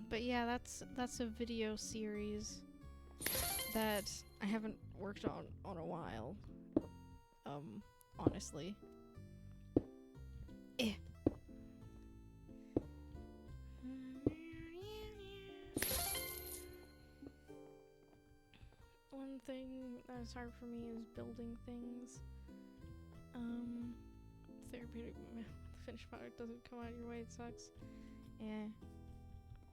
But yeah, that's a video series that I haven't worked on a while. Honestly. thing that is hard for me is building things. Therapeutic. The finished product doesn't come out your way. It sucks. Yeah.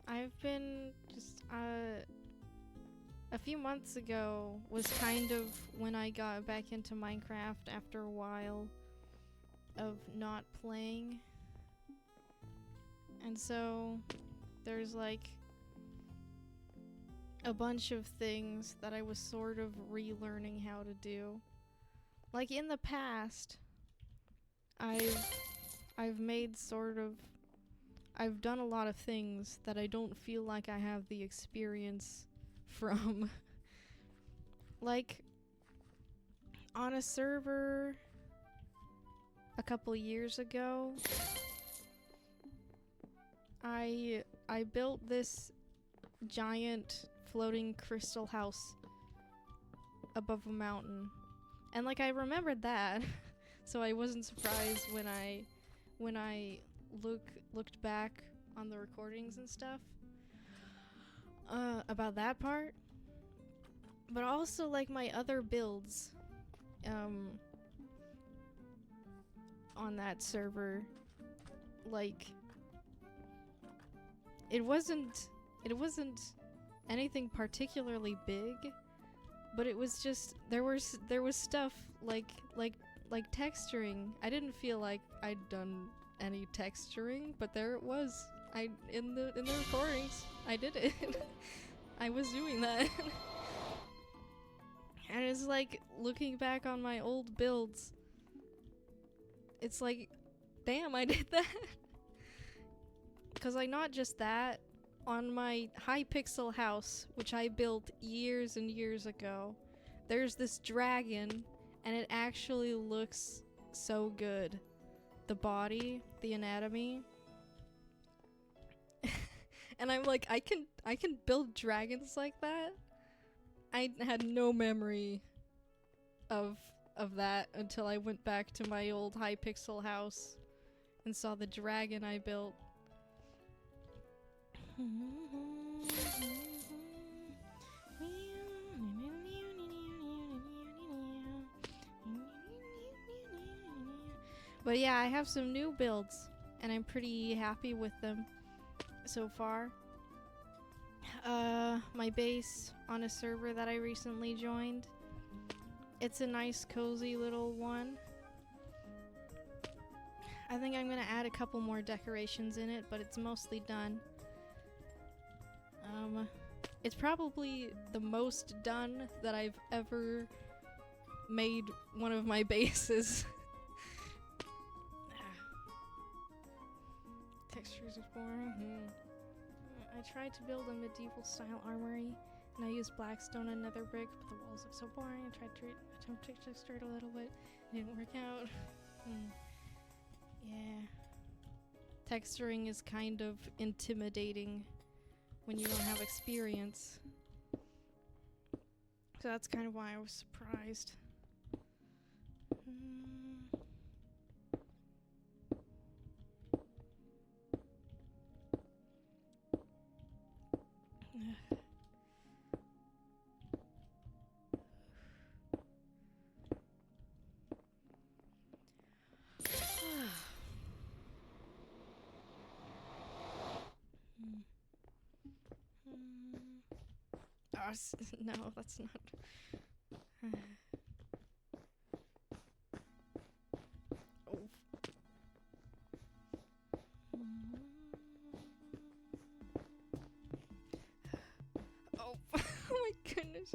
I've been just a few months ago was kind of when I got back into Minecraft after a while of not playing. And so there's like a bunch of things that I was sort of relearning how to do. Like in the past, I've made sort of I've done a lot of things that I don't feel like I have the experience from. Like on a server a couple years ago, I built this giant floating crystal house above a mountain. And like I remembered that, so I wasn't surprised when I looked back on the recordings and stuff about that part. But also like my other builds on that server, like it wasn't anything particularly big, but it was just there was stuff like texturing. I didn't feel like I'd done any texturing, but there it was. In the recordings, I did it. I was doing that. And it's like looking back on my old builds, it's like, damn, I did that. Cause like not just that, on my high pixel house, which I built years and years ago, there's this dragon, and it actually looks so good. The body, the anatomy. And I'm like, I can build dragons like that? I had no memory of that until I went back to my old high pixel house and saw the dragon I built. But yeah, I have some new builds, and I'm pretty happy with them so far. My base on a server that I recently joined, it's a nice cozy little one. I think I'm gonna add a couple more decorations in it, but it's mostly done. It's probably the most done that I've ever made one of my bases. Textures is boring. I tried to build a medieval style armory, and I used blackstone and nether brick, but the walls look so boring. I tried to texture it a little bit. It didn't work out. Yeah. Texturing is kind of intimidating when you don't have experience. So that's kind of why I was surprised. No, that's not. Oh. Oh. Oh my goodness.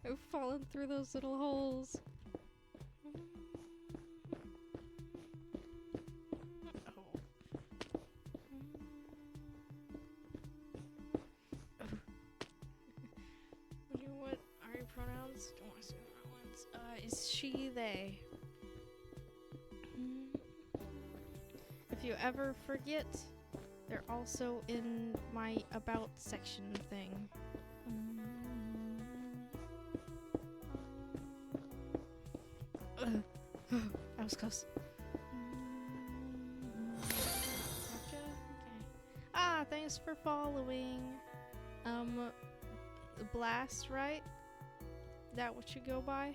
I've fallen through those little holes. Is she, they? If you ever forget, they're also in my about section thing. That was close. Okay. Ah, thanks for following. Blast, right? that what you go by?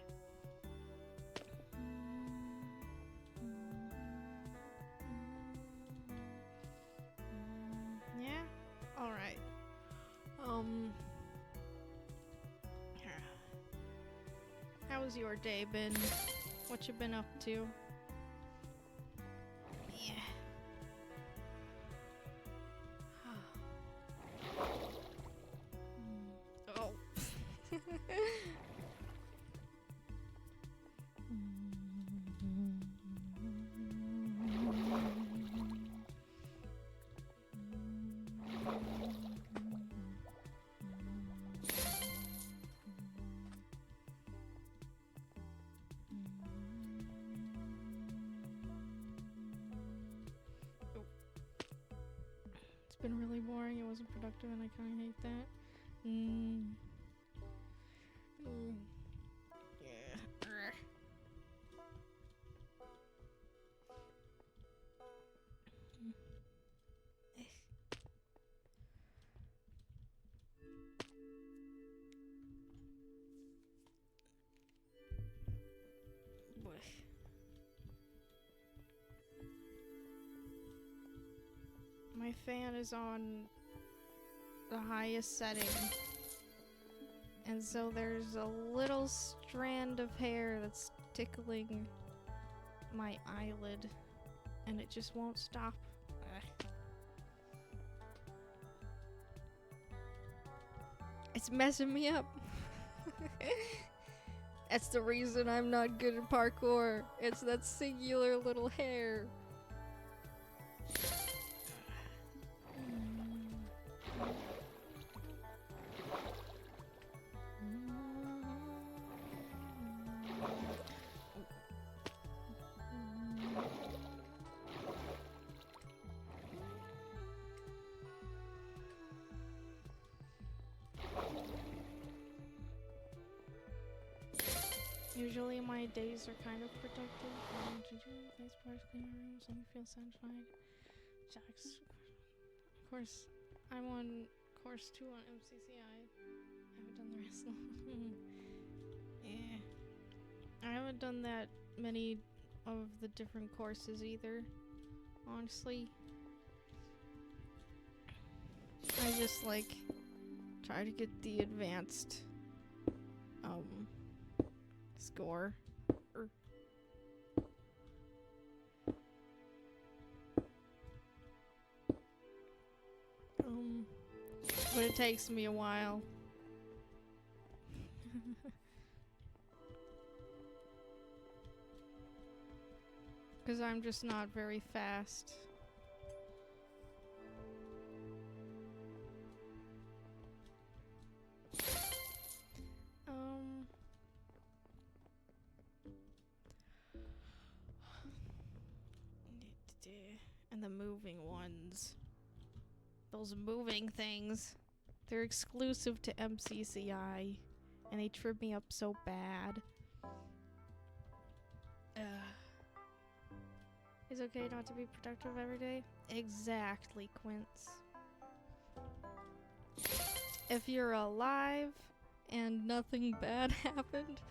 Yeah? Alright. How's your day been? What you been up to? Yeah. Oh. It's been really boring. It wasn't productive, and I kind of hate that. Yeah. Boy. My fan is on the highest setting, and so there's a little strand of hair that's tickling my eyelid, and it just won't stop. It's messing me up. That's the reason I'm not good at parkour. It's that singular little hair. Usually my days are kind of productive. Thanks for clean my room, so I feel satisfied. Jax. Of course, I'm on course 2 on mcci. I haven't done the rest of them. Yeah. I haven't done that many of the different courses either, honestly. I just like try to get the advanced score. But it takes me a while. Because I'm just not very fast. And the moving ones. Those moving things. They're exclusive to mcci. And they trip me up so bad. It's okay not to be productive every day? Exactly, Quince. If you're alive and nothing bad happened,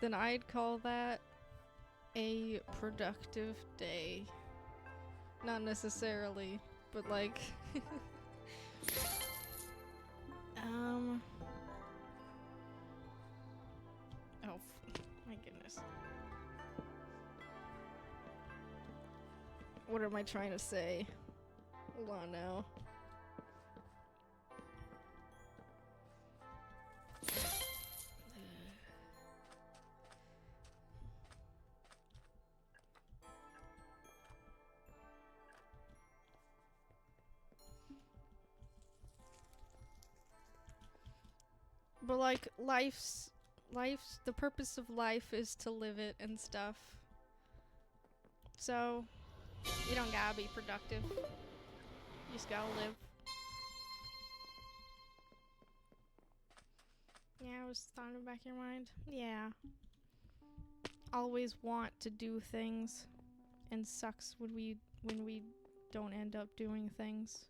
then I'd call that a productive day. Not necessarily, but like... Oh, my goodness. What am I trying to say? Hold on now. But like, the purpose of life is to live it and stuff. So, you don't gotta be productive. You just gotta live. Yeah, I was thought in the back of your mind. Yeah. Always want to do things, and sucks when we don't end up doing things.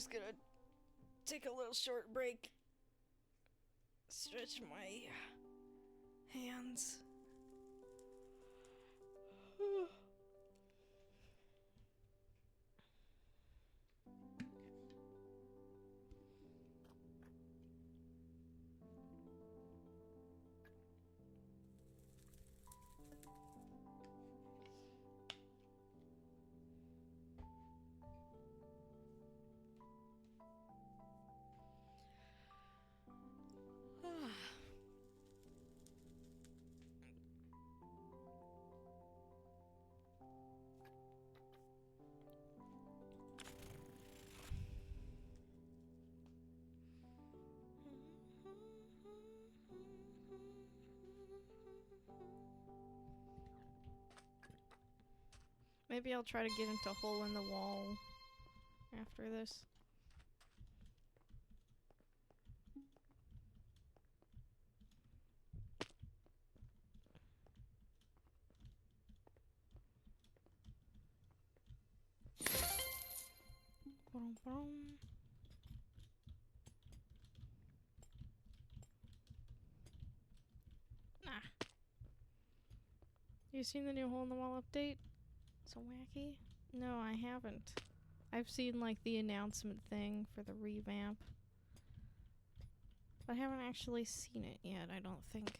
just gonna take a little short break. Stretch my hands. Maybe I'll try to get into Hole in the Wall after this. You seen the new Hole in the Wall update? So wacky? No, I haven't. I've seen like the announcement thing for the revamp, but I haven't actually seen it yet, I don't think.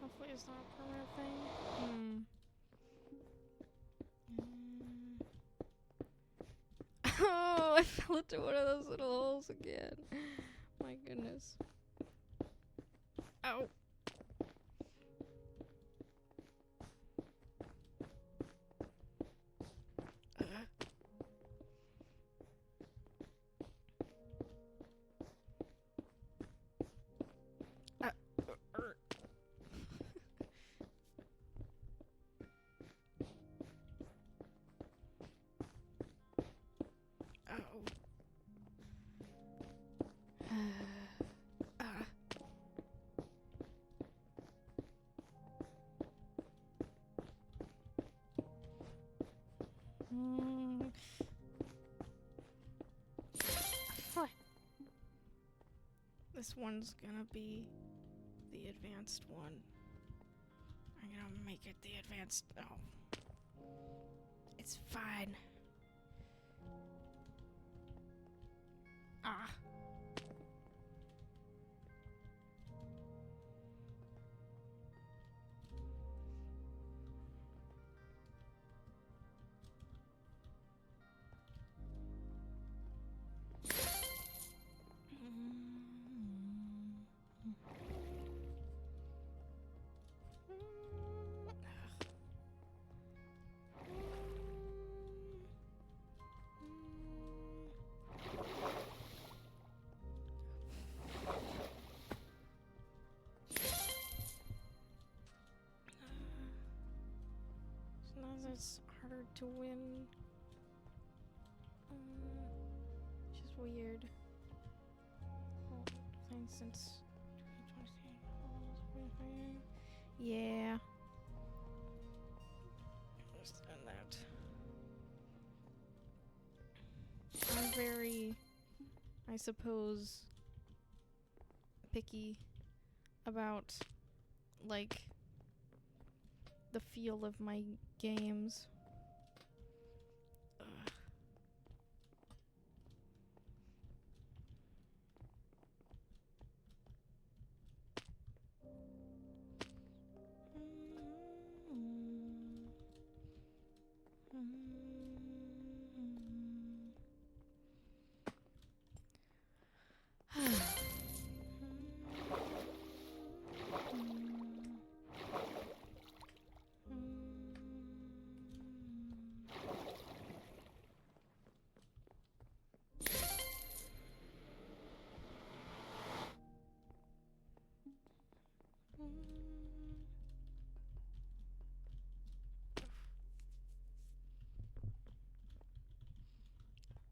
Hopefully it's not a permanent thing. Oh, I fell into one of those little holes again. My goodness. Ow. This one's gonna be the advanced one. I'm gonna make it the advanced. Oh. It's fine. Ah. It's harder to win. Which is weird. Since yeah. Understand that. I'm very, I suppose, picky about like the feel of my games.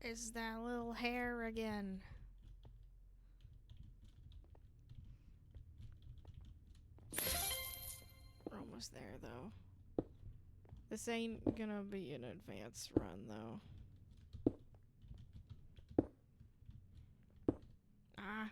is that little hair again? We're almost there, though. This ain't gonna be an advanced run, though. Ah.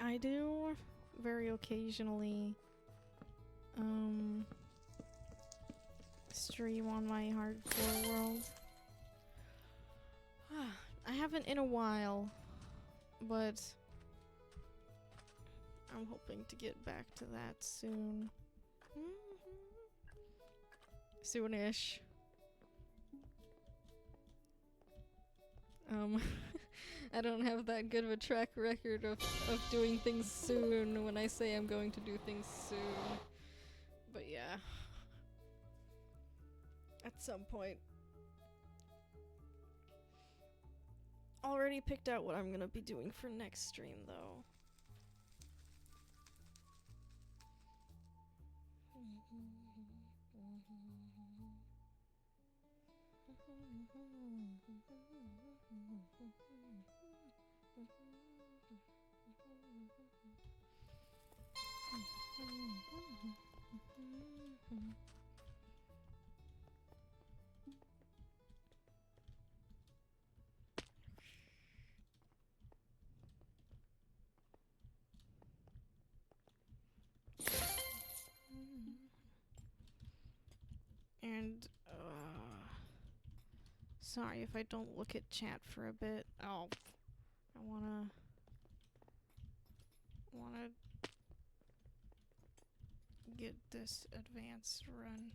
I do very occasionally stream on my hardcore world. I haven't in a while, but I'm hoping to get back to that soon. Soonish. I don't have that good of a track record of doing things soon when I say I'm going to do things soon. But yeah. At some point. Already picked out what I'm gonna be doing for next stream, though. And, sorry if I don't look at chat for a bit. Oh, I wanna get this advanced run.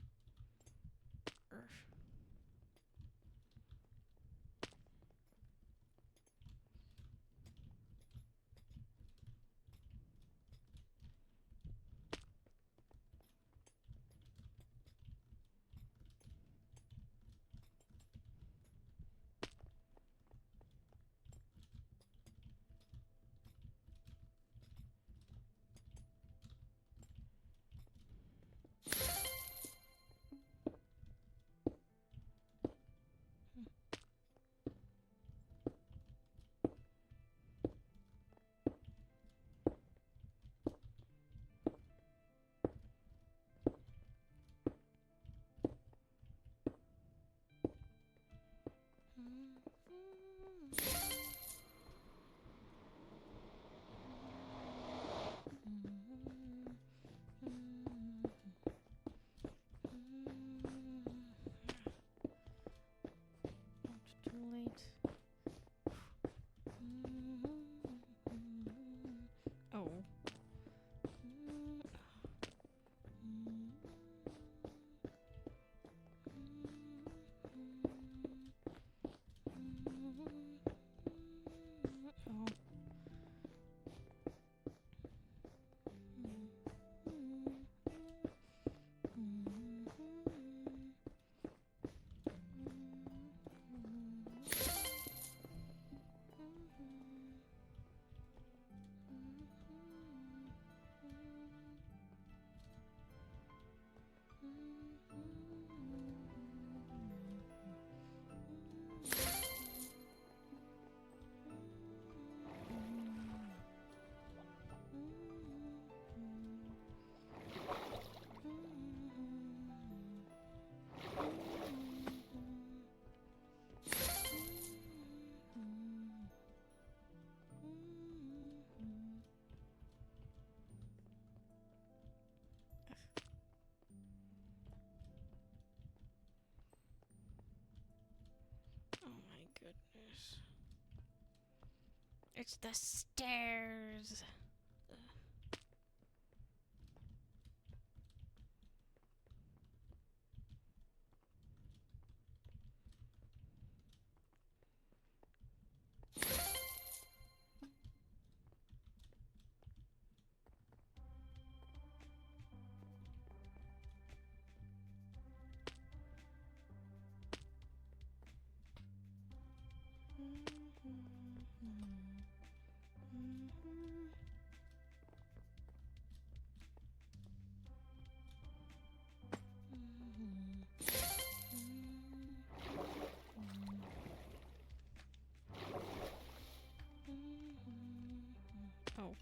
It's the stairs. Oh.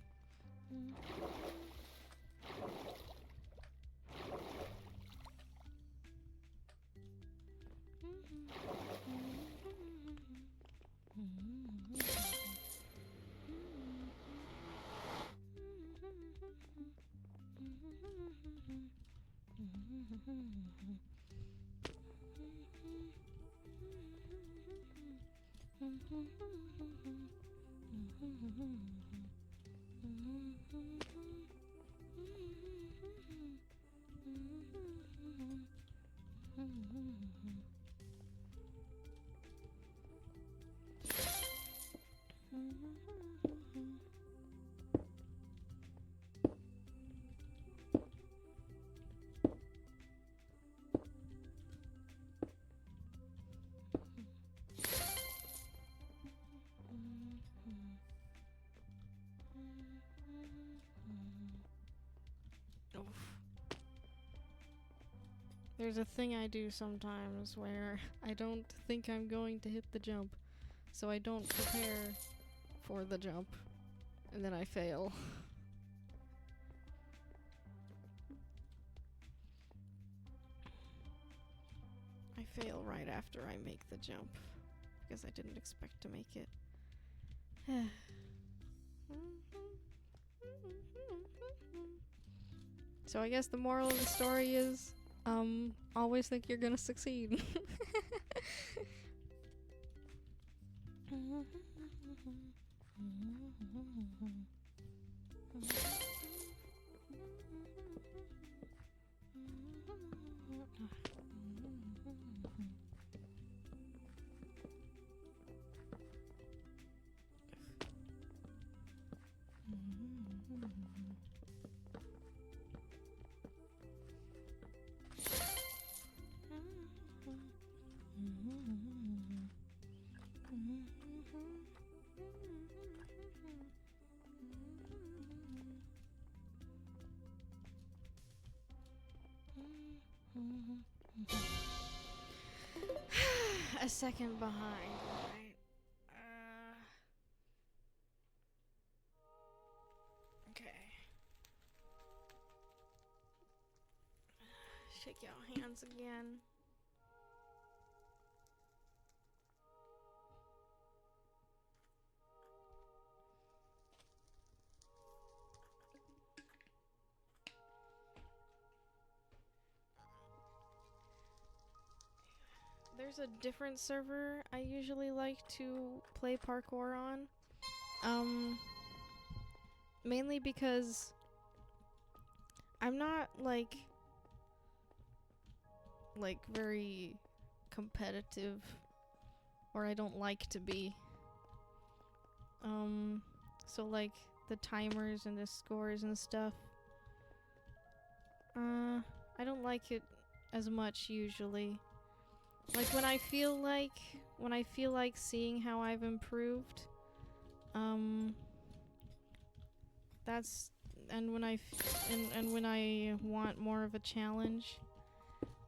There's a thing I do sometimes where I don't think I'm going to hit the jump, so I don't prepare for the jump, and then I fail. I fail right after I make the jump, because I didn't expect to make it. So I guess the moral of the story is, always think you're gonna succeed. A second behind, right? Okay. Shake your hands again. There's a different server I usually like to play parkour on. Mainly because I'm not like very competitive, or I don't like to be. So like the timers and the scores and stuff, I don't like it as much usually. Like when I feel like seeing how I've improved, that's and when I want more of a challenge,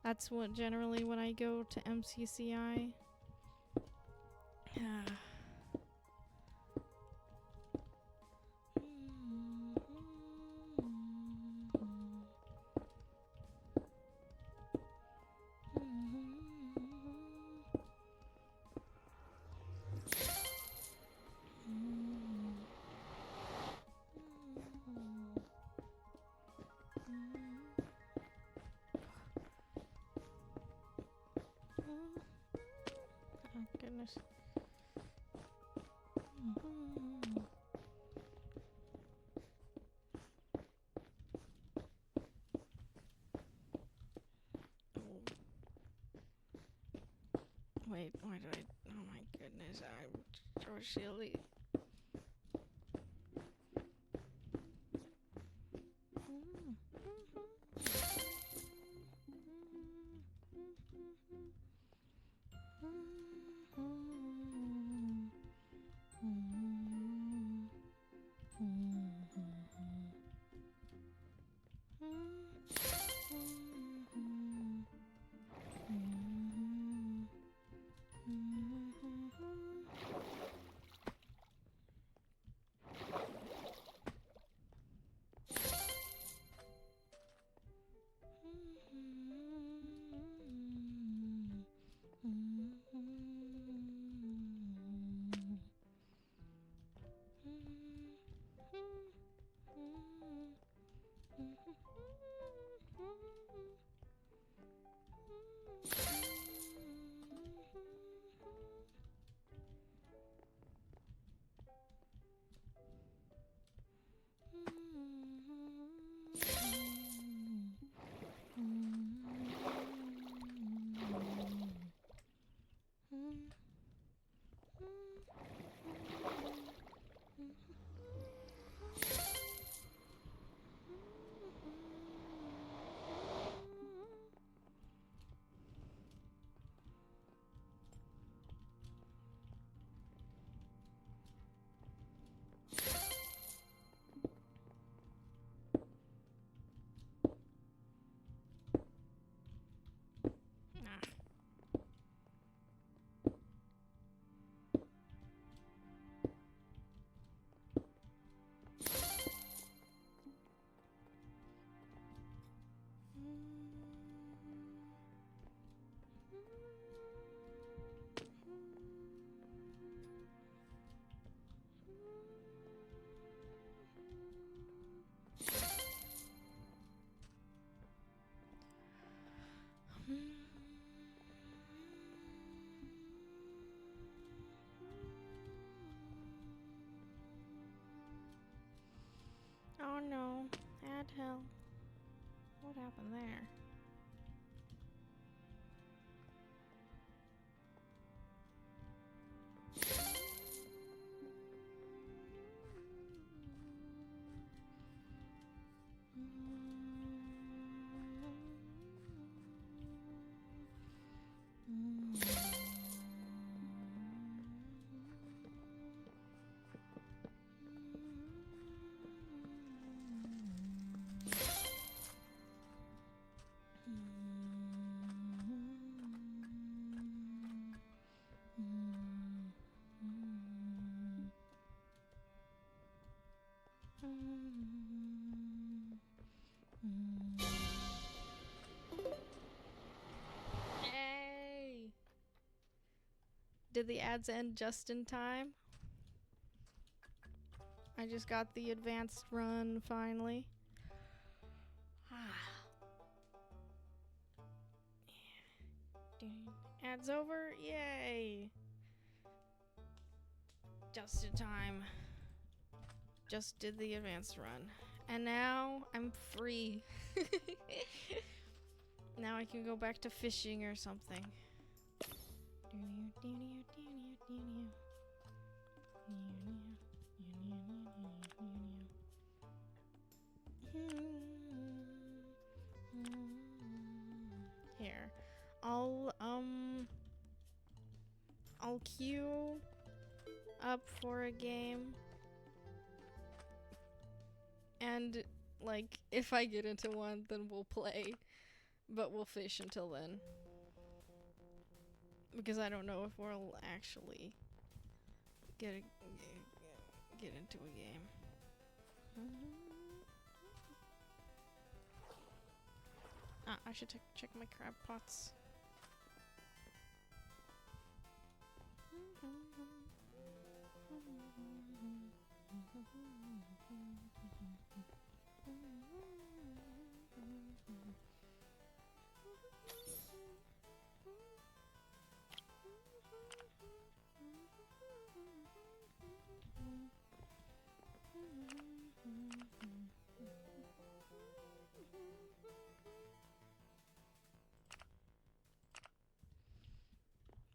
that's what generally when I go to mcci. Oh goodness. wait, why did I? Oh my goodness, I'm so silly. Oh no, add hell. What happened there? Hey! Did the ads end just in time? I just got the advanced run finally. Ads over? Yay! Just in time. Just did the advanced run. And now I'm free. Now I can go back to fishing or something. Here. I'll queue up for a game. And, like, if I get into one, then we'll play. But we'll fish until then. Because I don't know if we'll actually get into a game. I should check my crab pots.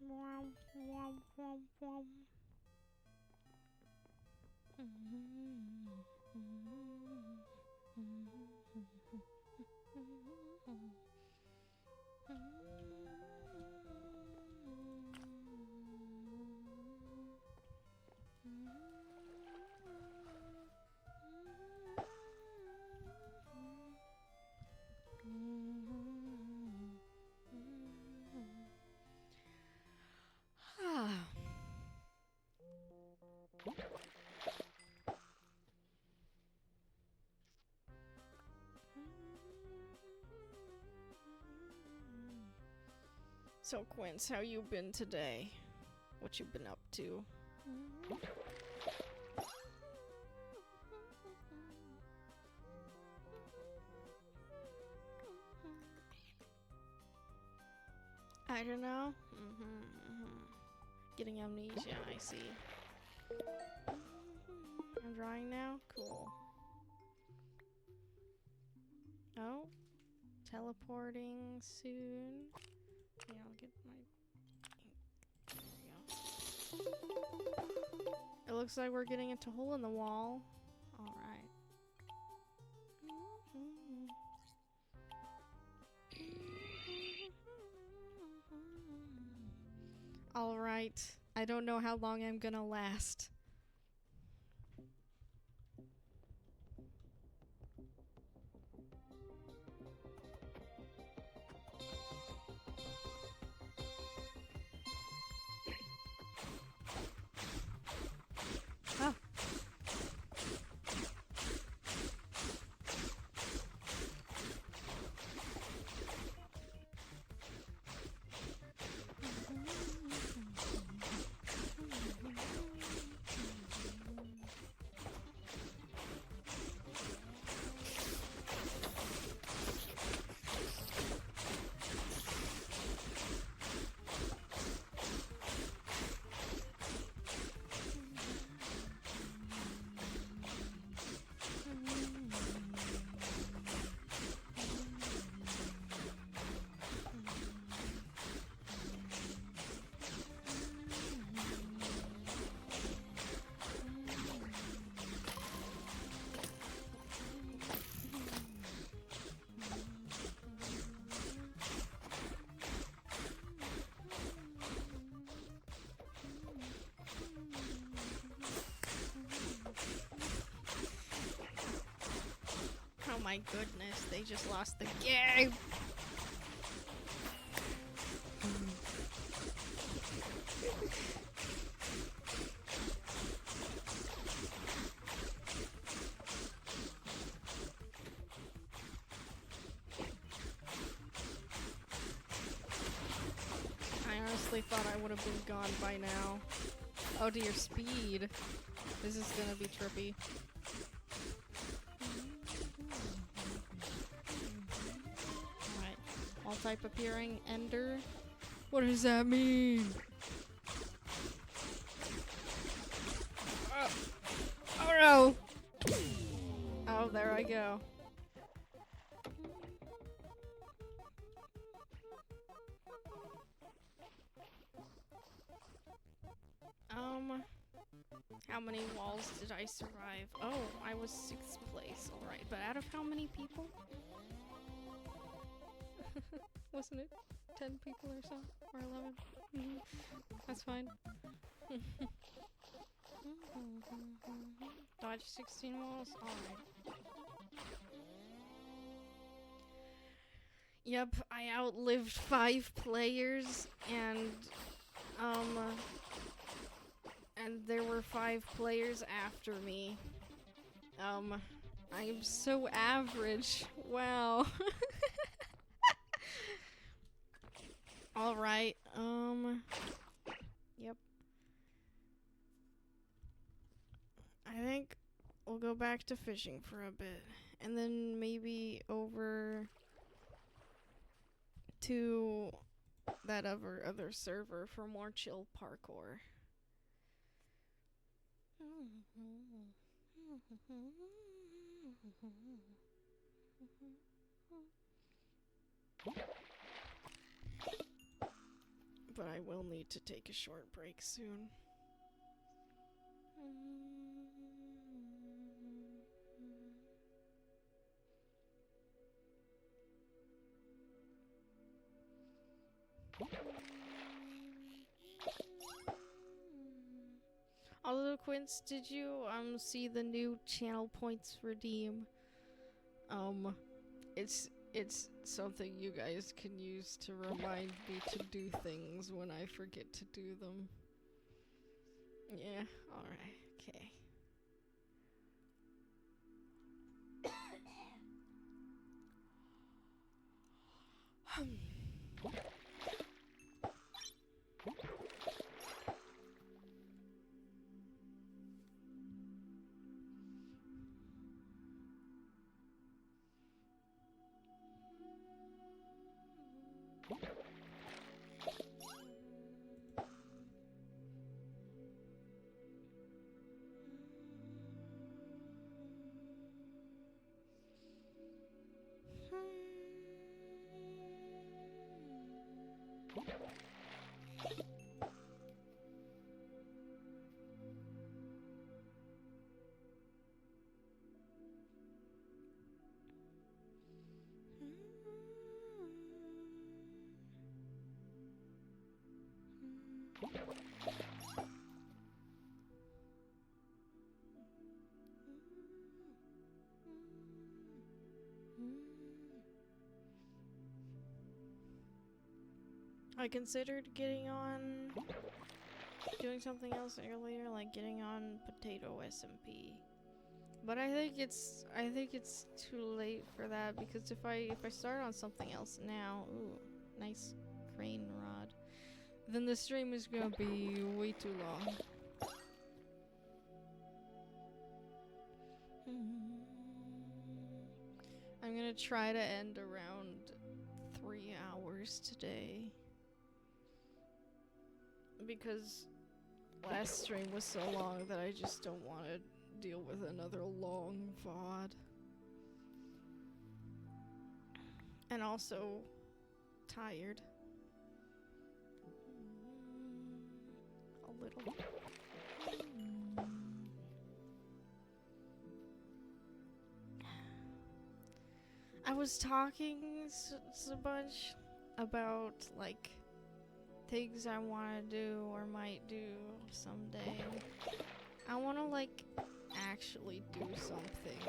Wow. So Quince, how you been today? What you been up to? I don't know. Getting amnesia, I see. I'm drawing now? Cool. Oh. Teleporting soon. Yeah, I'll get my ink. There we go. It looks like we're getting into hole in the wall. Alright. Alright. I don't know how long I'm gonna last. Oh my goodness, they just lost the game! I honestly thought I would have been gone by now. Oh dear, speed. This is gonna be trippy. Alright. All-type appearing, Ender. What does that mean? Oh no! Oh, there I go. How many walls did I survive? Oh, I was 6th place. Alright, but out of how many people? Wasn't it 10 people or so? Or 11? That's fine. Dodge 16 walls? Alright. Yep, I outlived 5 players, and there were 5 players after me. I am so average. Wow. Alright, yep. I think we'll go back to fishing for a bit, and then maybe over to that other server for more chill parkour. But I will need to take a short break soon. Although, Quince, did you see the new channel points redeem? It's something you guys can use to remind me to do things when I forget to do them. Yeah, alright, okay. I considered getting on doing something else earlier, like getting on Potato SMP. But I think it's too late for that, because if I start on something else now, ooh, nice crane rod, then the stream is gonna be way too long. I'm gonna try to end around 3 hours today, because last stream was so long that I just don't want to deal with another long VOD. And also tired. A little. I was talking a bunch about, like, things I want to do or might do someday. I want to, like, actually do something.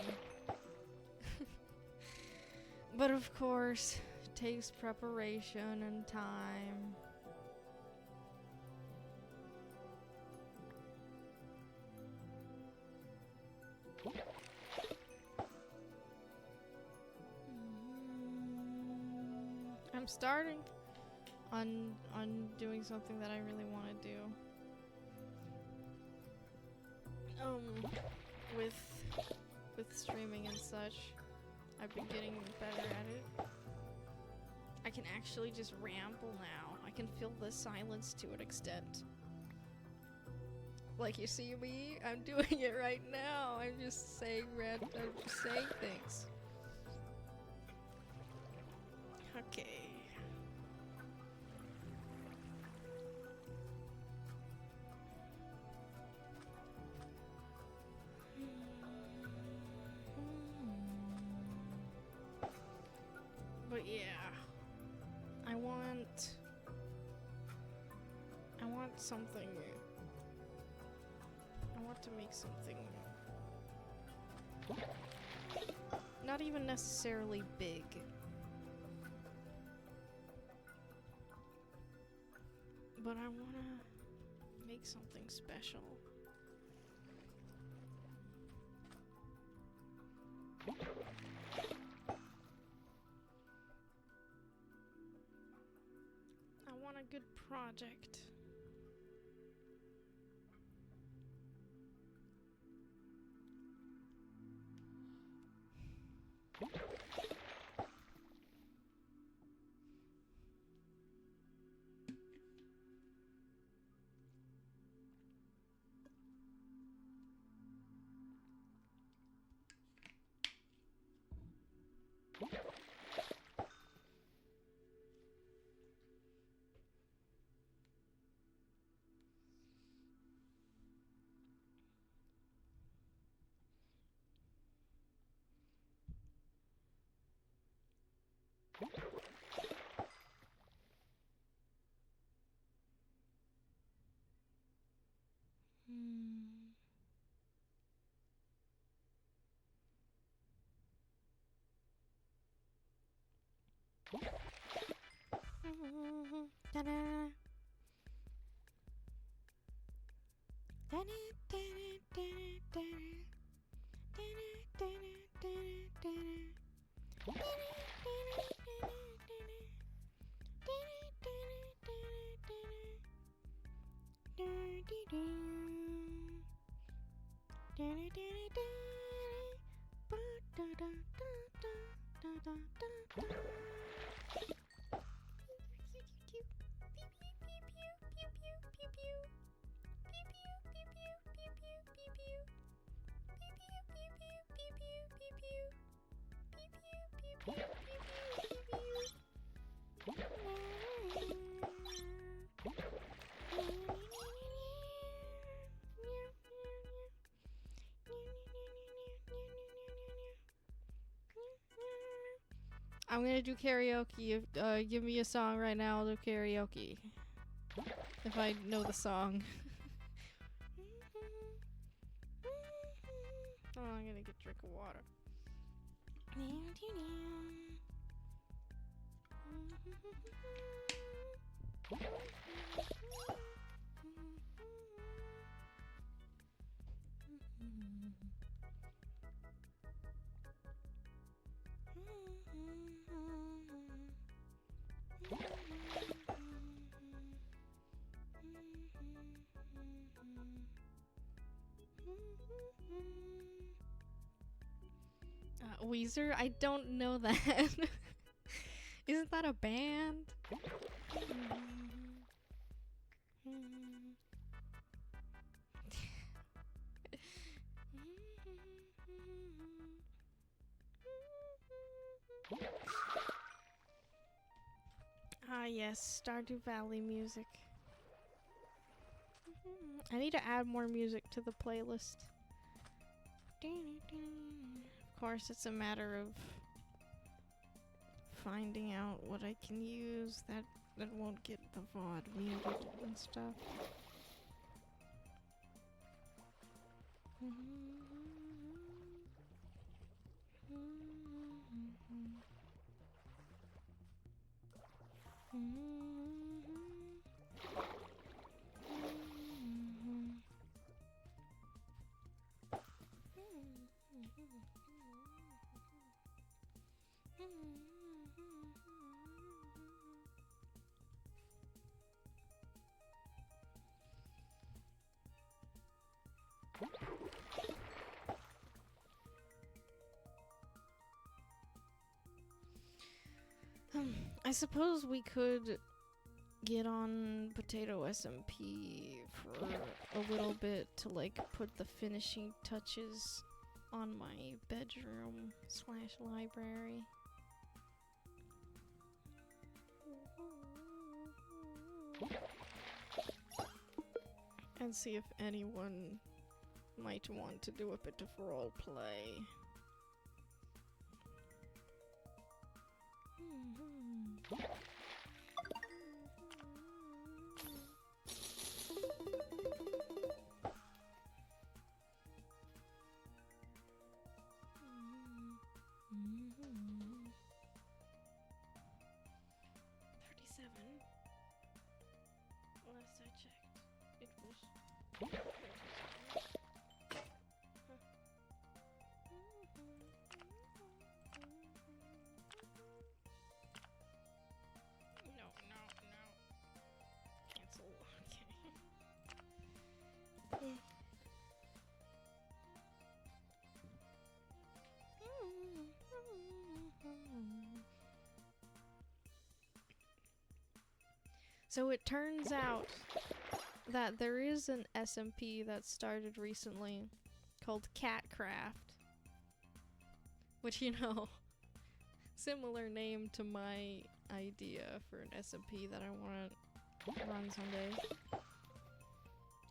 But of course, it takes preparation and time. I'm starting on doing something that I really want to do. With streaming and such, I've been getting better at it. I can actually just ramble now. I can fill the silence to an extent. Like, you see me? I'm doing it right now. I'm just saying things. Okay. But yeah, I want something. I want to make something not even necessarily big, but I want to make something special. I want a good project. I'm gonna do karaoke. Give me a song right now, I'll do karaoke. If I know the song. Oh, I'm gonna get a drink of water. Weezer? I don't know that. Isn't that a band? Ah yes, Stardew Valley music. I need to add more music to the playlist. Of course, it's a matter of finding out what I can use that won't get the VOD muted and stuff. I suppose we could get on Potato SMP for a little bit to like put the finishing touches on my bedroom / library. And see if anyone might want to do a bit of role play. Last I checked, it was 37. No. Cancel. Okay. So it turns out that there is an SMP that started recently called Catcraft. Which, you know, similar name to my idea for an SMP that I want to run someday.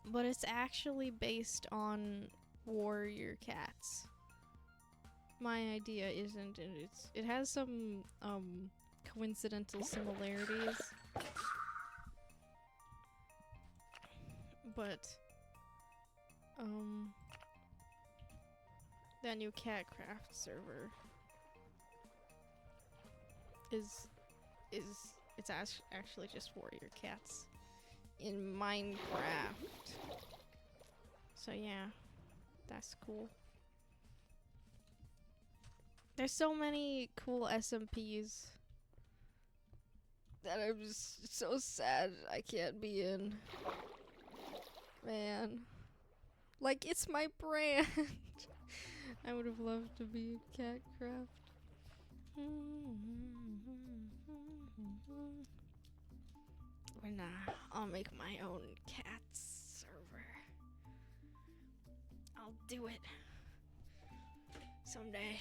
But it's actually based on warrior cats. My idea isn't, and it has some coincidental similarities. But that new Catcraft server is it's actually just warrior cats in Minecraft. So yeah, that's cool. There's so many cool SMPs that I'm just so sad I can't be in. Man. Like, it's my brand. I would have loved to be in Catcraft. Or nah, I'll make my own cat server. I'll do it. Someday.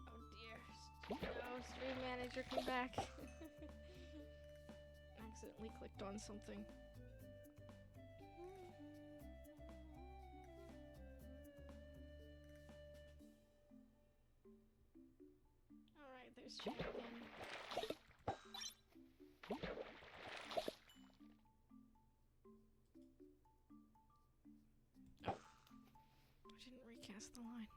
Oh dear. No, stream manager, come back. Accidentally clicked on something. Alright, there's chat again. Oh. I didn't recast the line.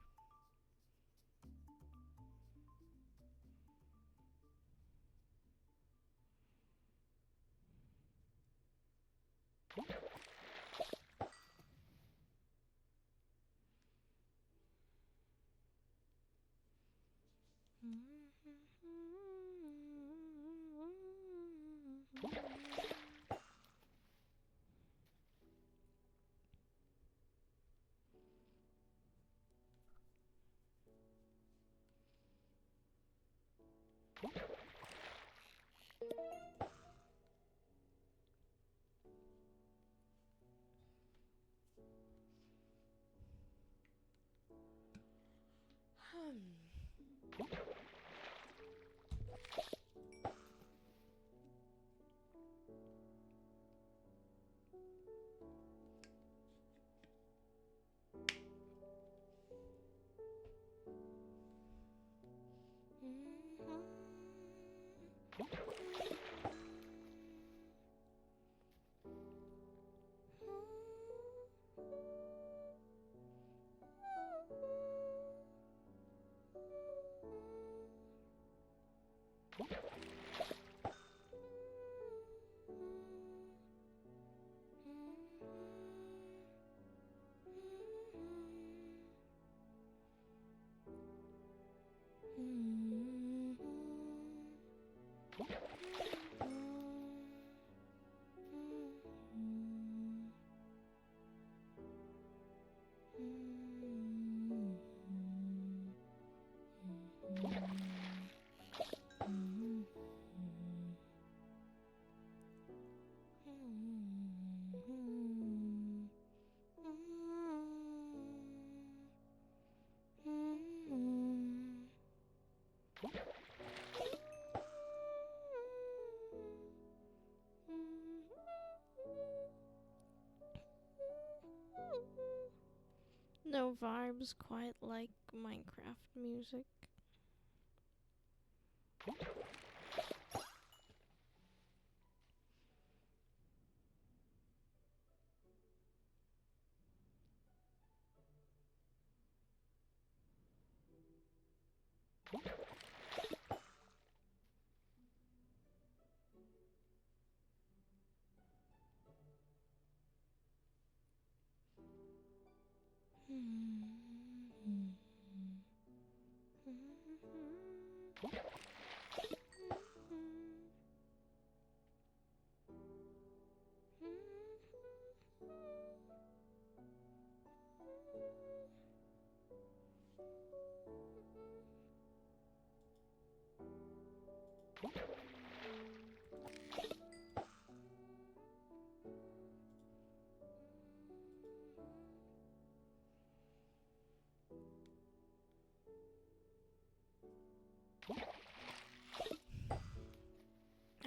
No vibes quite like Minecraft music.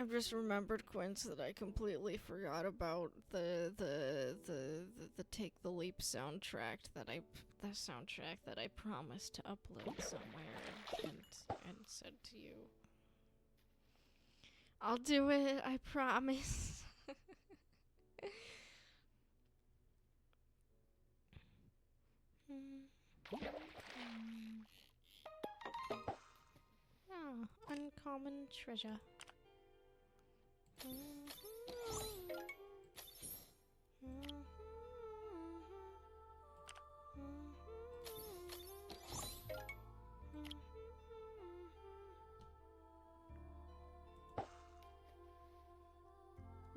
I've just remembered, Quince, that I completely forgot about the Take the Leap soundtrack that I promised to upload somewhere and said to you. I'll do it, I promise. Oh, uncommon treasure.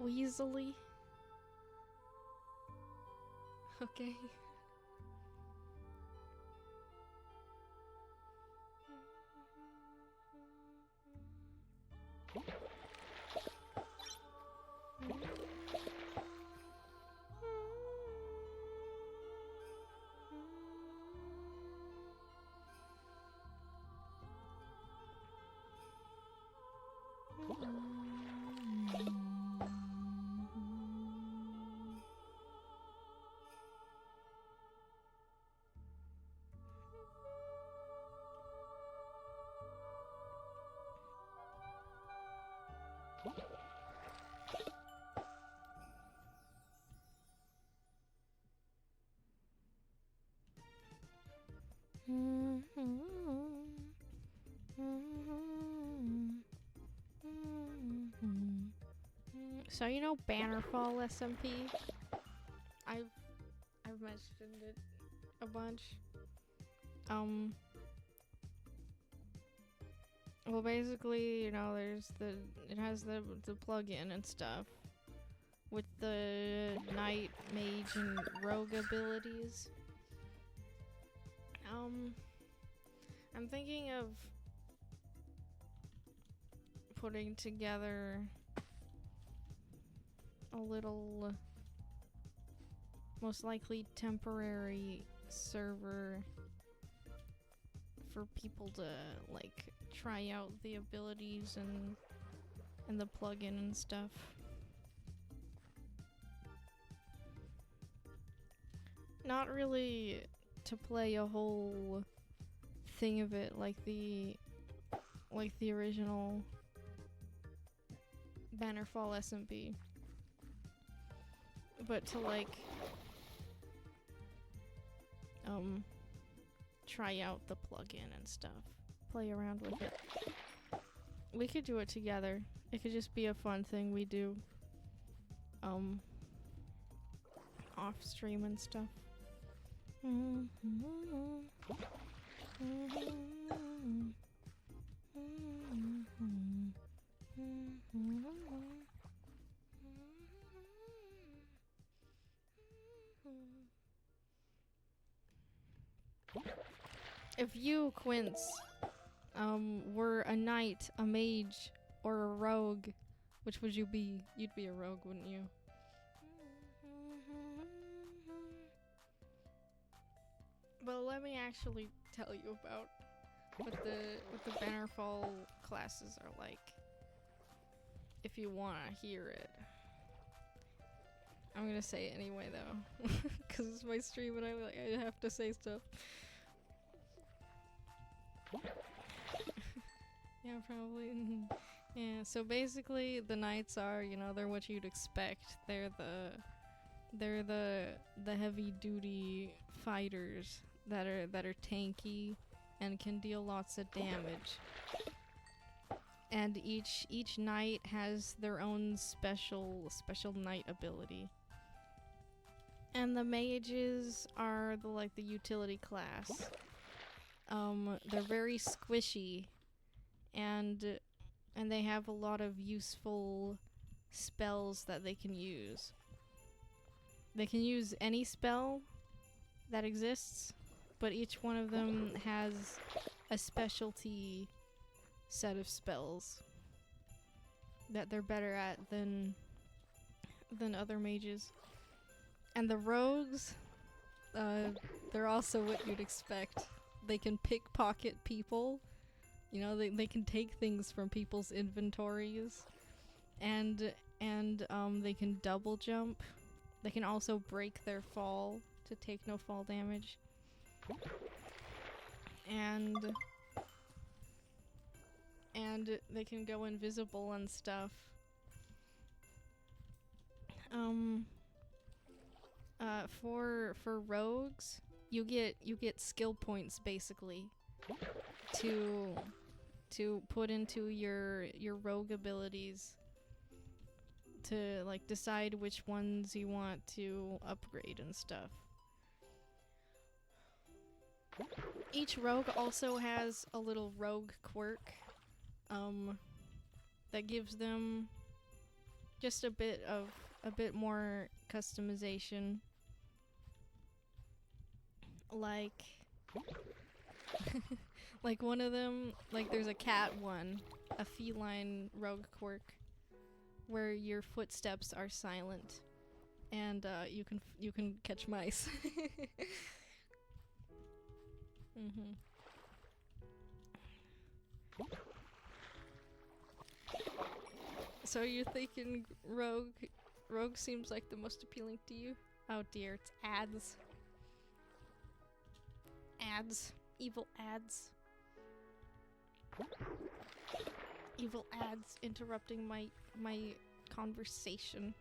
Weaselly. Okay. So you know Bannerfall SMP? I've mentioned it a bunch. Well, basically, you know, it has the plug-in and stuff with the knight, mage, and rogue abilities. I'm thinking of putting together a little, most likely temporary server for people to like try out the abilities and the plugin and stuff. Not really to play a whole thing of it like the original Bannerfall SMP, but to like try out the plugin and stuff, play around with it. We could do it together. It could just be a fun thing we do off stream and stuff. If you, Quince, were a knight, a mage, or a rogue, which would you be? You'd be a rogue, wouldn't you? Well, let me actually tell you about what the Bannerfall classes are like, if you wanna hear it. I'm gonna say it anyway though, cause it's my stream and I have to say stuff. Yeah, probably. Yeah, so basically the knights are, you know, they're what you'd expect. They're the heavy duty fighters that are tanky and can deal lots of damage. And each knight has their own special knight ability. And the mages are the utility class. They're very squishy, and they have a lot of useful spells that they can use. They can use any spell that exists, but each one of them has a specialty set of spells that they're better at than other mages. And the rogues, they're also what you'd expect. They can pickpocket people. You know, they can take things from people's inventories. and they can double jump. They can also break their fall to take no fall damage. And they can go invisible and stuff. For rogues, you get skill points basically to put into your rogue abilities to like decide which ones you want to upgrade and stuff. Each rogue also has a little rogue quirk that gives them just a bit more customization. Like like one of them, like there's a cat one, a feline rogue quirk where your footsteps are silent and you can catch mice. Mhm. So you're thinking rogue seems like the most appealing to you? Oh dear, it's ads. Ads. Evil ads. Evil ads interrupting my conversation.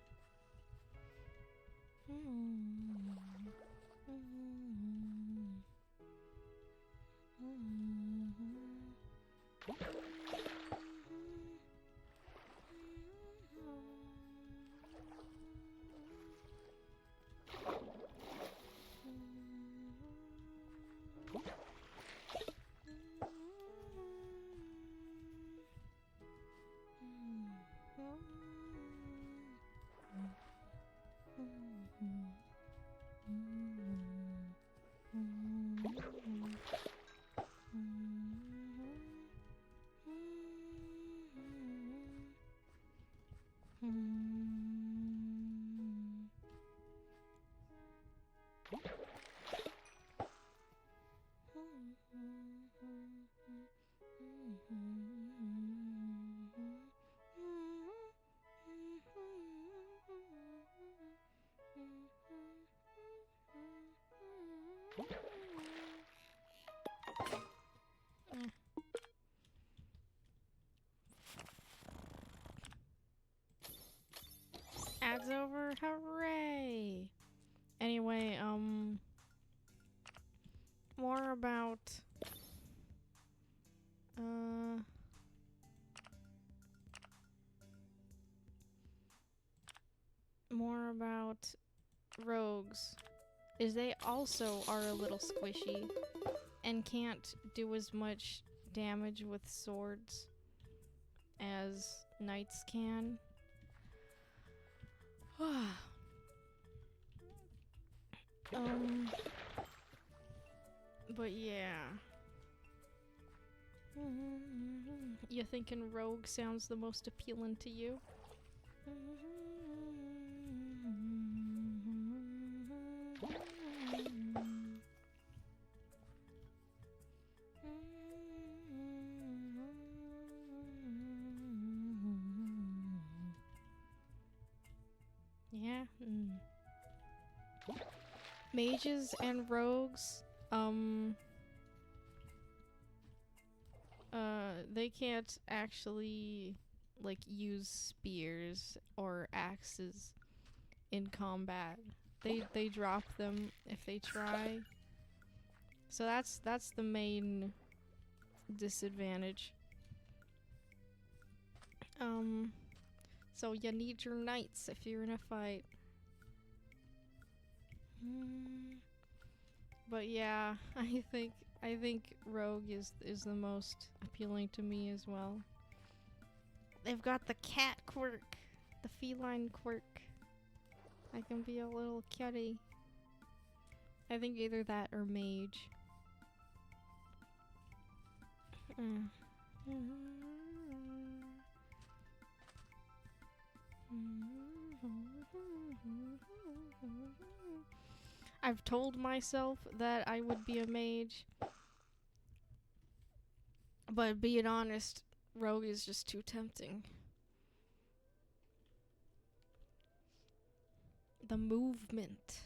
Ads over, hooray! Anyway, more about rogues is they also are a little squishy and can't do as much damage with swords as knights can. But yeah. You thinking rogue sounds the most appealing to you? Yeah. Mages and rogues, they can't actually like use spears or axes in combat. They drop them if they try. So that's the main disadvantage. So you need your knights if you're in a fight. But yeah, I think rogue is the most appealing to me as well. They've got the cat quirk, the feline quirk. I can be a little kitty. I think either that or mage. I've told myself that I would be a mage, but being honest, rogue is just too tempting. The movement.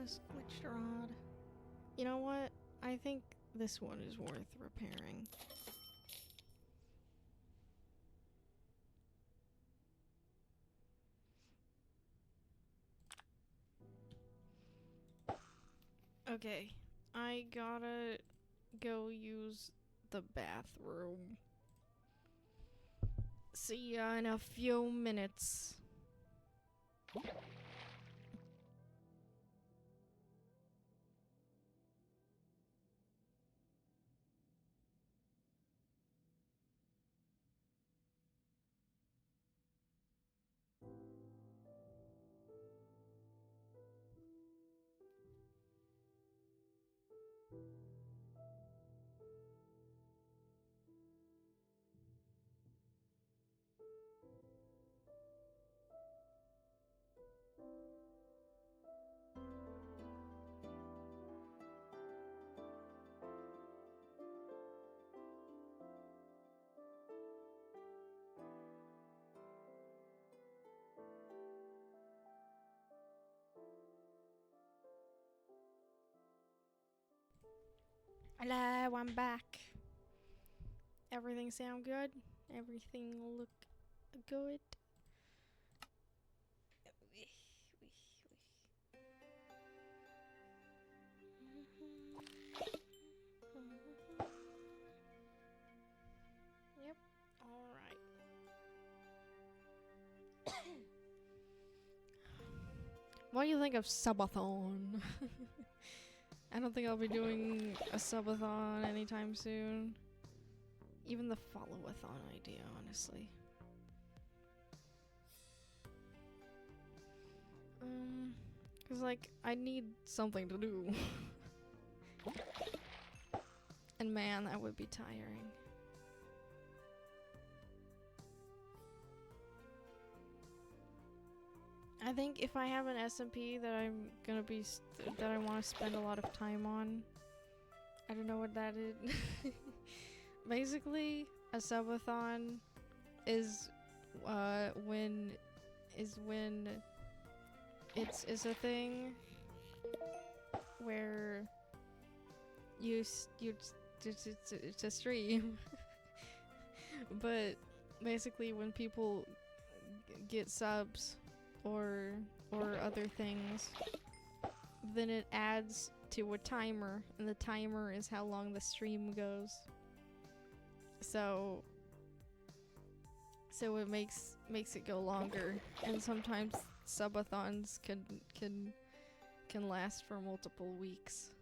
Glitched rod. You know what? I think this one is worth repairing. Okay, I gotta go use the bathroom. See ya in a few minutes. Hello, I'm back. Everything sound good? Everything look good? Yep, alright. What do you think of subathon? I don't think I'll be doing a subathon anytime soon. Even the follow-a-thon idea, honestly. Cause like, I need something to do. And man, that would be tiring. I think if I have an SMP that I'm gonna be that I want to spend a lot of time on, I don't know what that is. Basically, a subathon is when it's a thing where it's a stream, but basically when people get subs or other things, then it adds to a timer, and the timer is how long the stream goes. So it makes it go longer, and sometimes subathons can last for multiple weeks.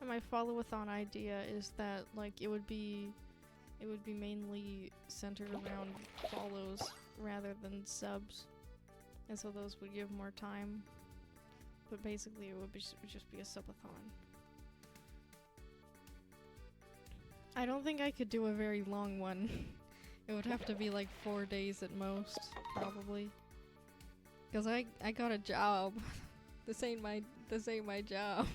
And my follow-a-thon idea is that like it would be mainly centered around follows rather than subs, and so those would give more time. But basically, it would just be a subathon. I don't think I could do a very long one. It would have to be like 4 days at most, probably. Cause I got a job. This ain't my job.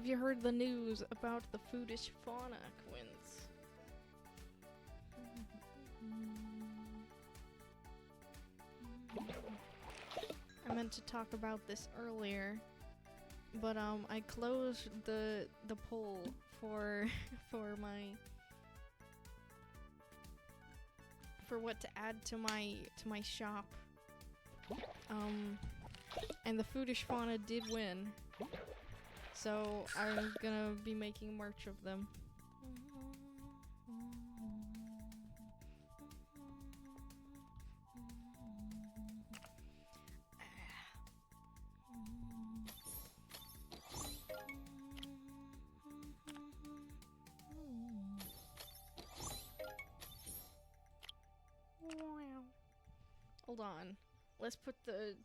Have you heard the news about the foodish fauna, Quince? I meant to talk about this earlier, but I closed the poll for for what to add to my shop. And the foodish fauna did win. So I'm gonna be making merch of them. Hold on. Let's put the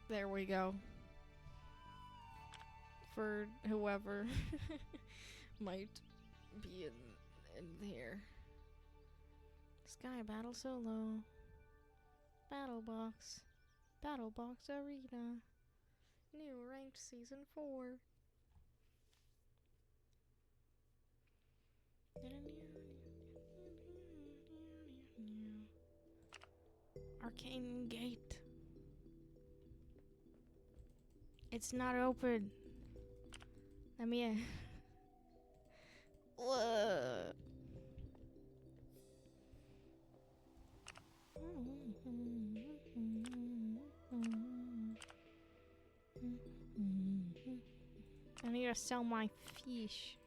there we go. For whoever might be in here. Sky Battle Solo. Battle Box Arena. New ranked season 4. Arcane Gate. It's not open. Let me in. I need to sell my fish.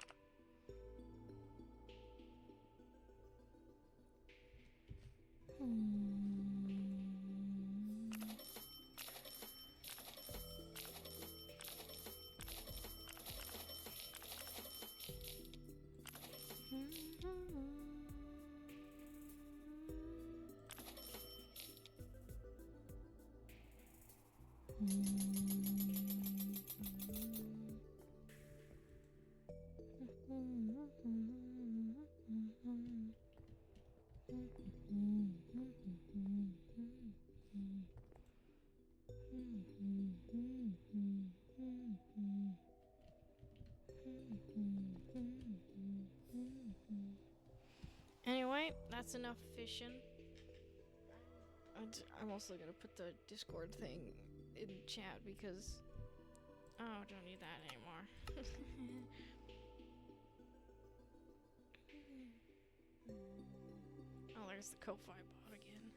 Anyway, that's enough fishing. I'm also gonna put the Discord thing in chat because don't need that anymore. Oh, there's the Ko-Fi bot again.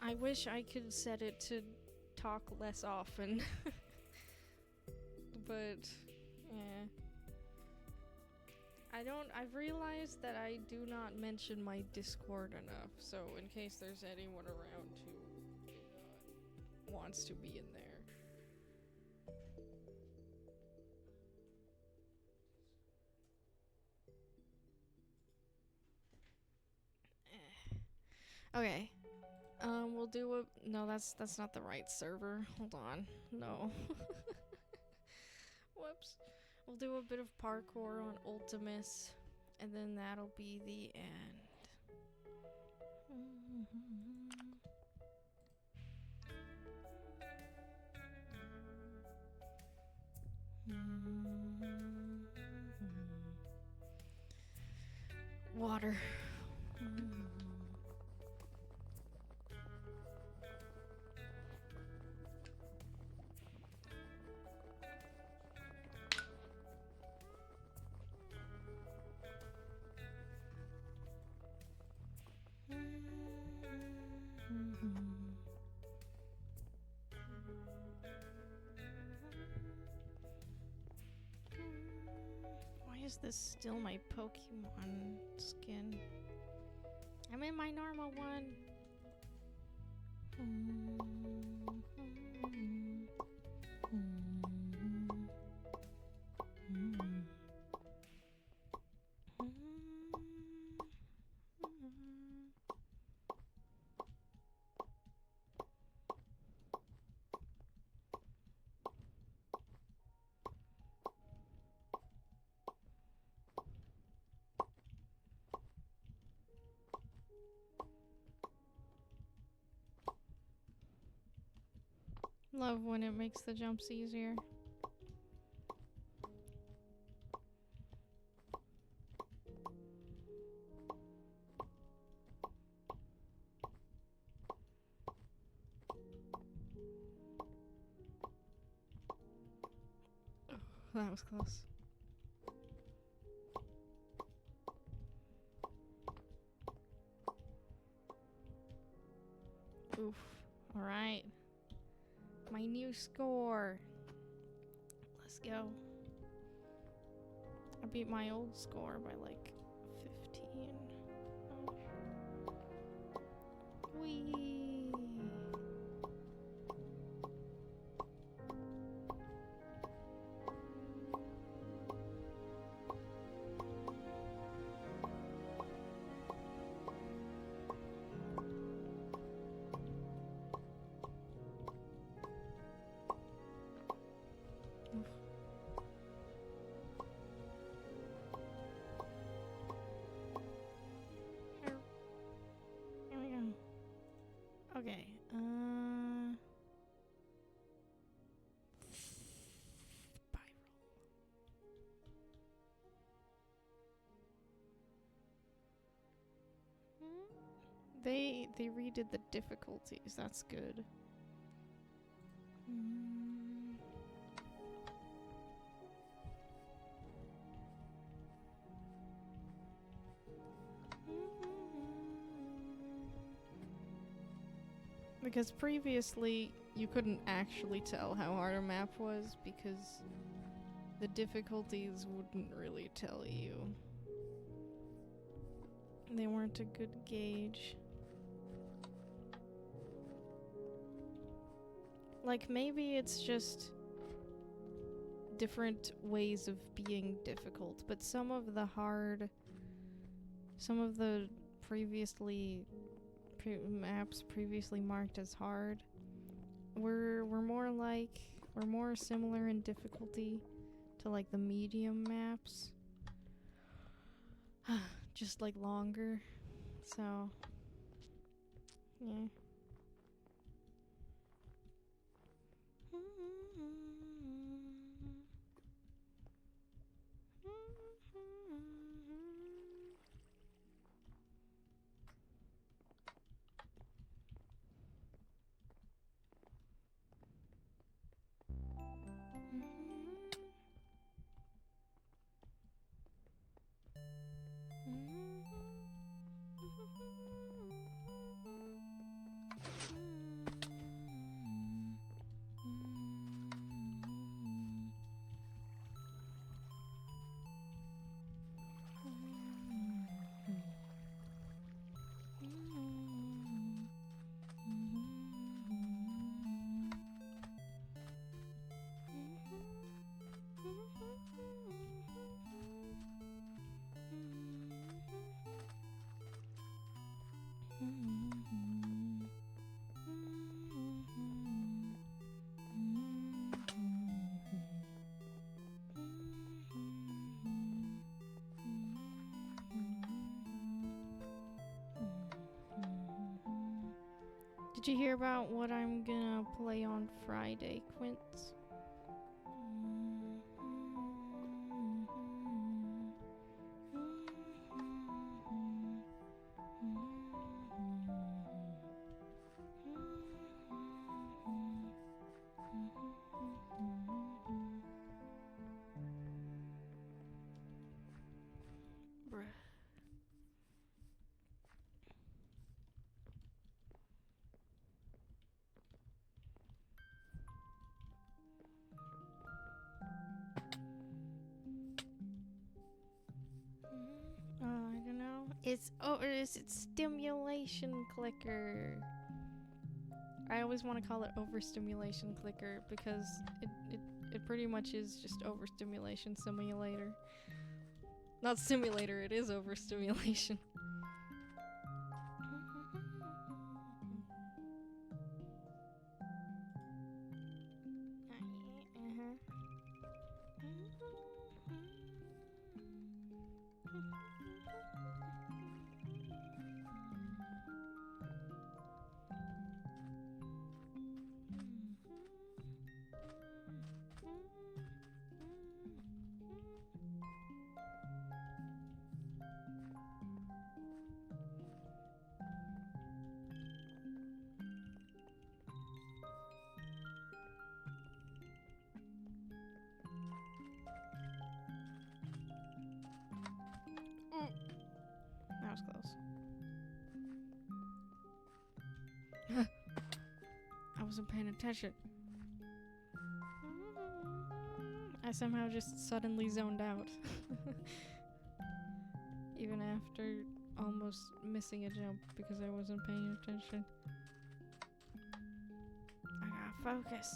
I wish I could set it to talk less often. But yeah. I've realized that I do not mention my Discord enough, so in case there's anyone around who wants to be in there. Okay. We'll do a no, that's not the right server. Hold on. No. Whoops. We'll do a bit of parkour on Ultimus, and then that'll be the end. Water. Why is this still my Pokemon skin? I'm in my normal one. Love when it makes the jumps easier. That was close. Oof. Alright. My new score. Let's go. I beat my old score by like 15. Whee! Here we go. Okay, spiral. They redid the difficulties. That's good. Because previously you couldn't actually tell how hard a map was because the difficulties wouldn't really tell you. They weren't a good gauge. Like, maybe it's just different ways of being difficult, but some of the maps previously marked as hard were more similar in difficulty to like the medium maps. Just like longer. So yeah. Did you hear about what I'm gonna play on Friday, Quince? I don't know. It's stimulation clicker. I always want to call it overstimulation clicker because it pretty much is just overstimulation simulator. Not simulator, it is overstimulation. wasn't paying attention. I somehow just suddenly zoned out. Even after almost missing a jump because I wasn't paying attention. I gotta focus.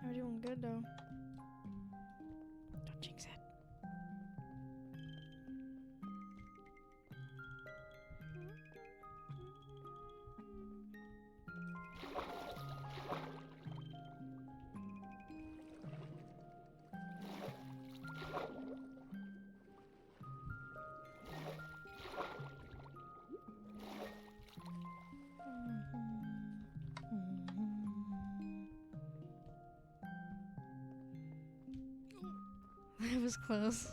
We're doing good though. Don't jinx it. That was close.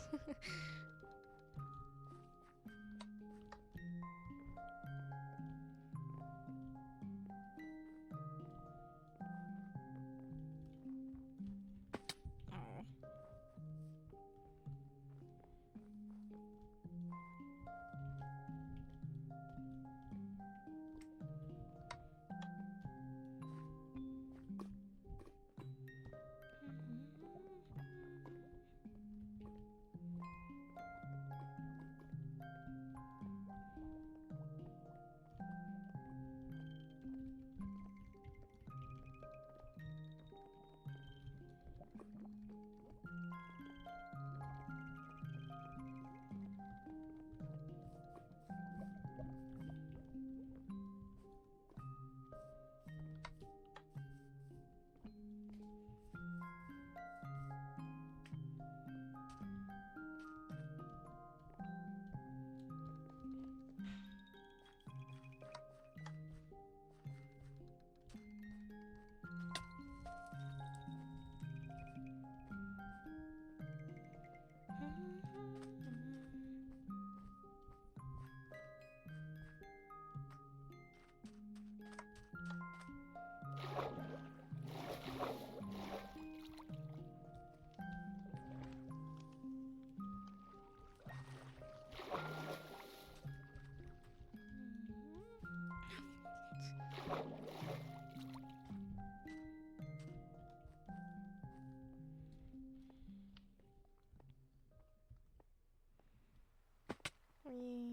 Oh.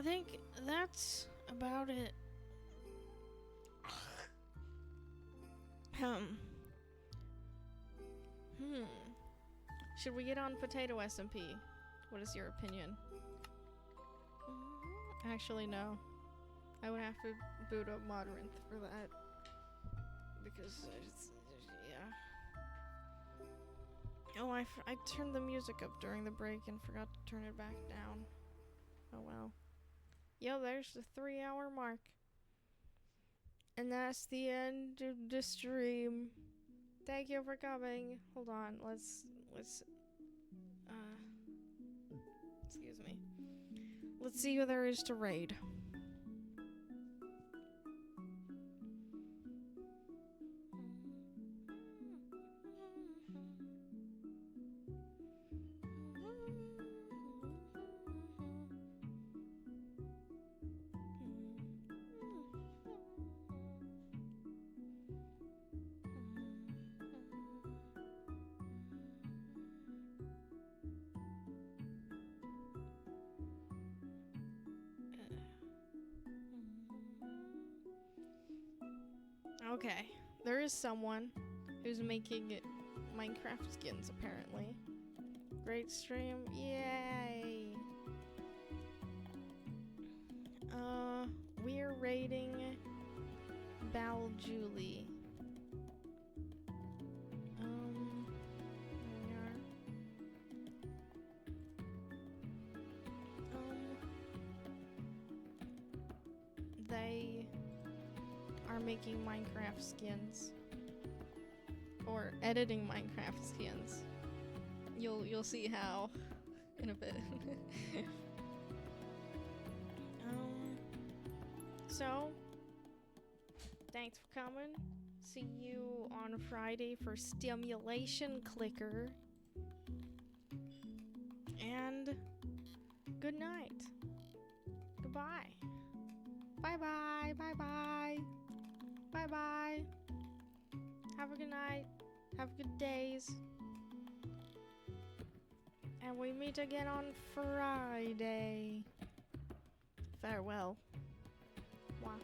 I think that's about it. Should we get on Potato SMP? What is your opinion? Actually, no. I would have to boot up Modrinth for that. Because it's, yeah. Oh, I turned the music up during the break and forgot to turn it back down. Oh well. Yo, there's the 3-hour mark. And that's the end of the stream. Thank you for coming. Hold on, let's excuse me. Let's see who there is to raid. Okay, there is someone who's making Minecraft skins, apparently. Great stream, yay! We're raiding Baljulie. Here we are. They are making Minecraft skins. Or editing Minecraft skins. You'll see how in a bit. So thanks for coming. See you on Friday for Stimulation Clicker. And good night. Goodbye. Bye bye. Bye bye. Bye bye. Have a good night. Have good days. And we meet again on Friday. Farewell. Mwah.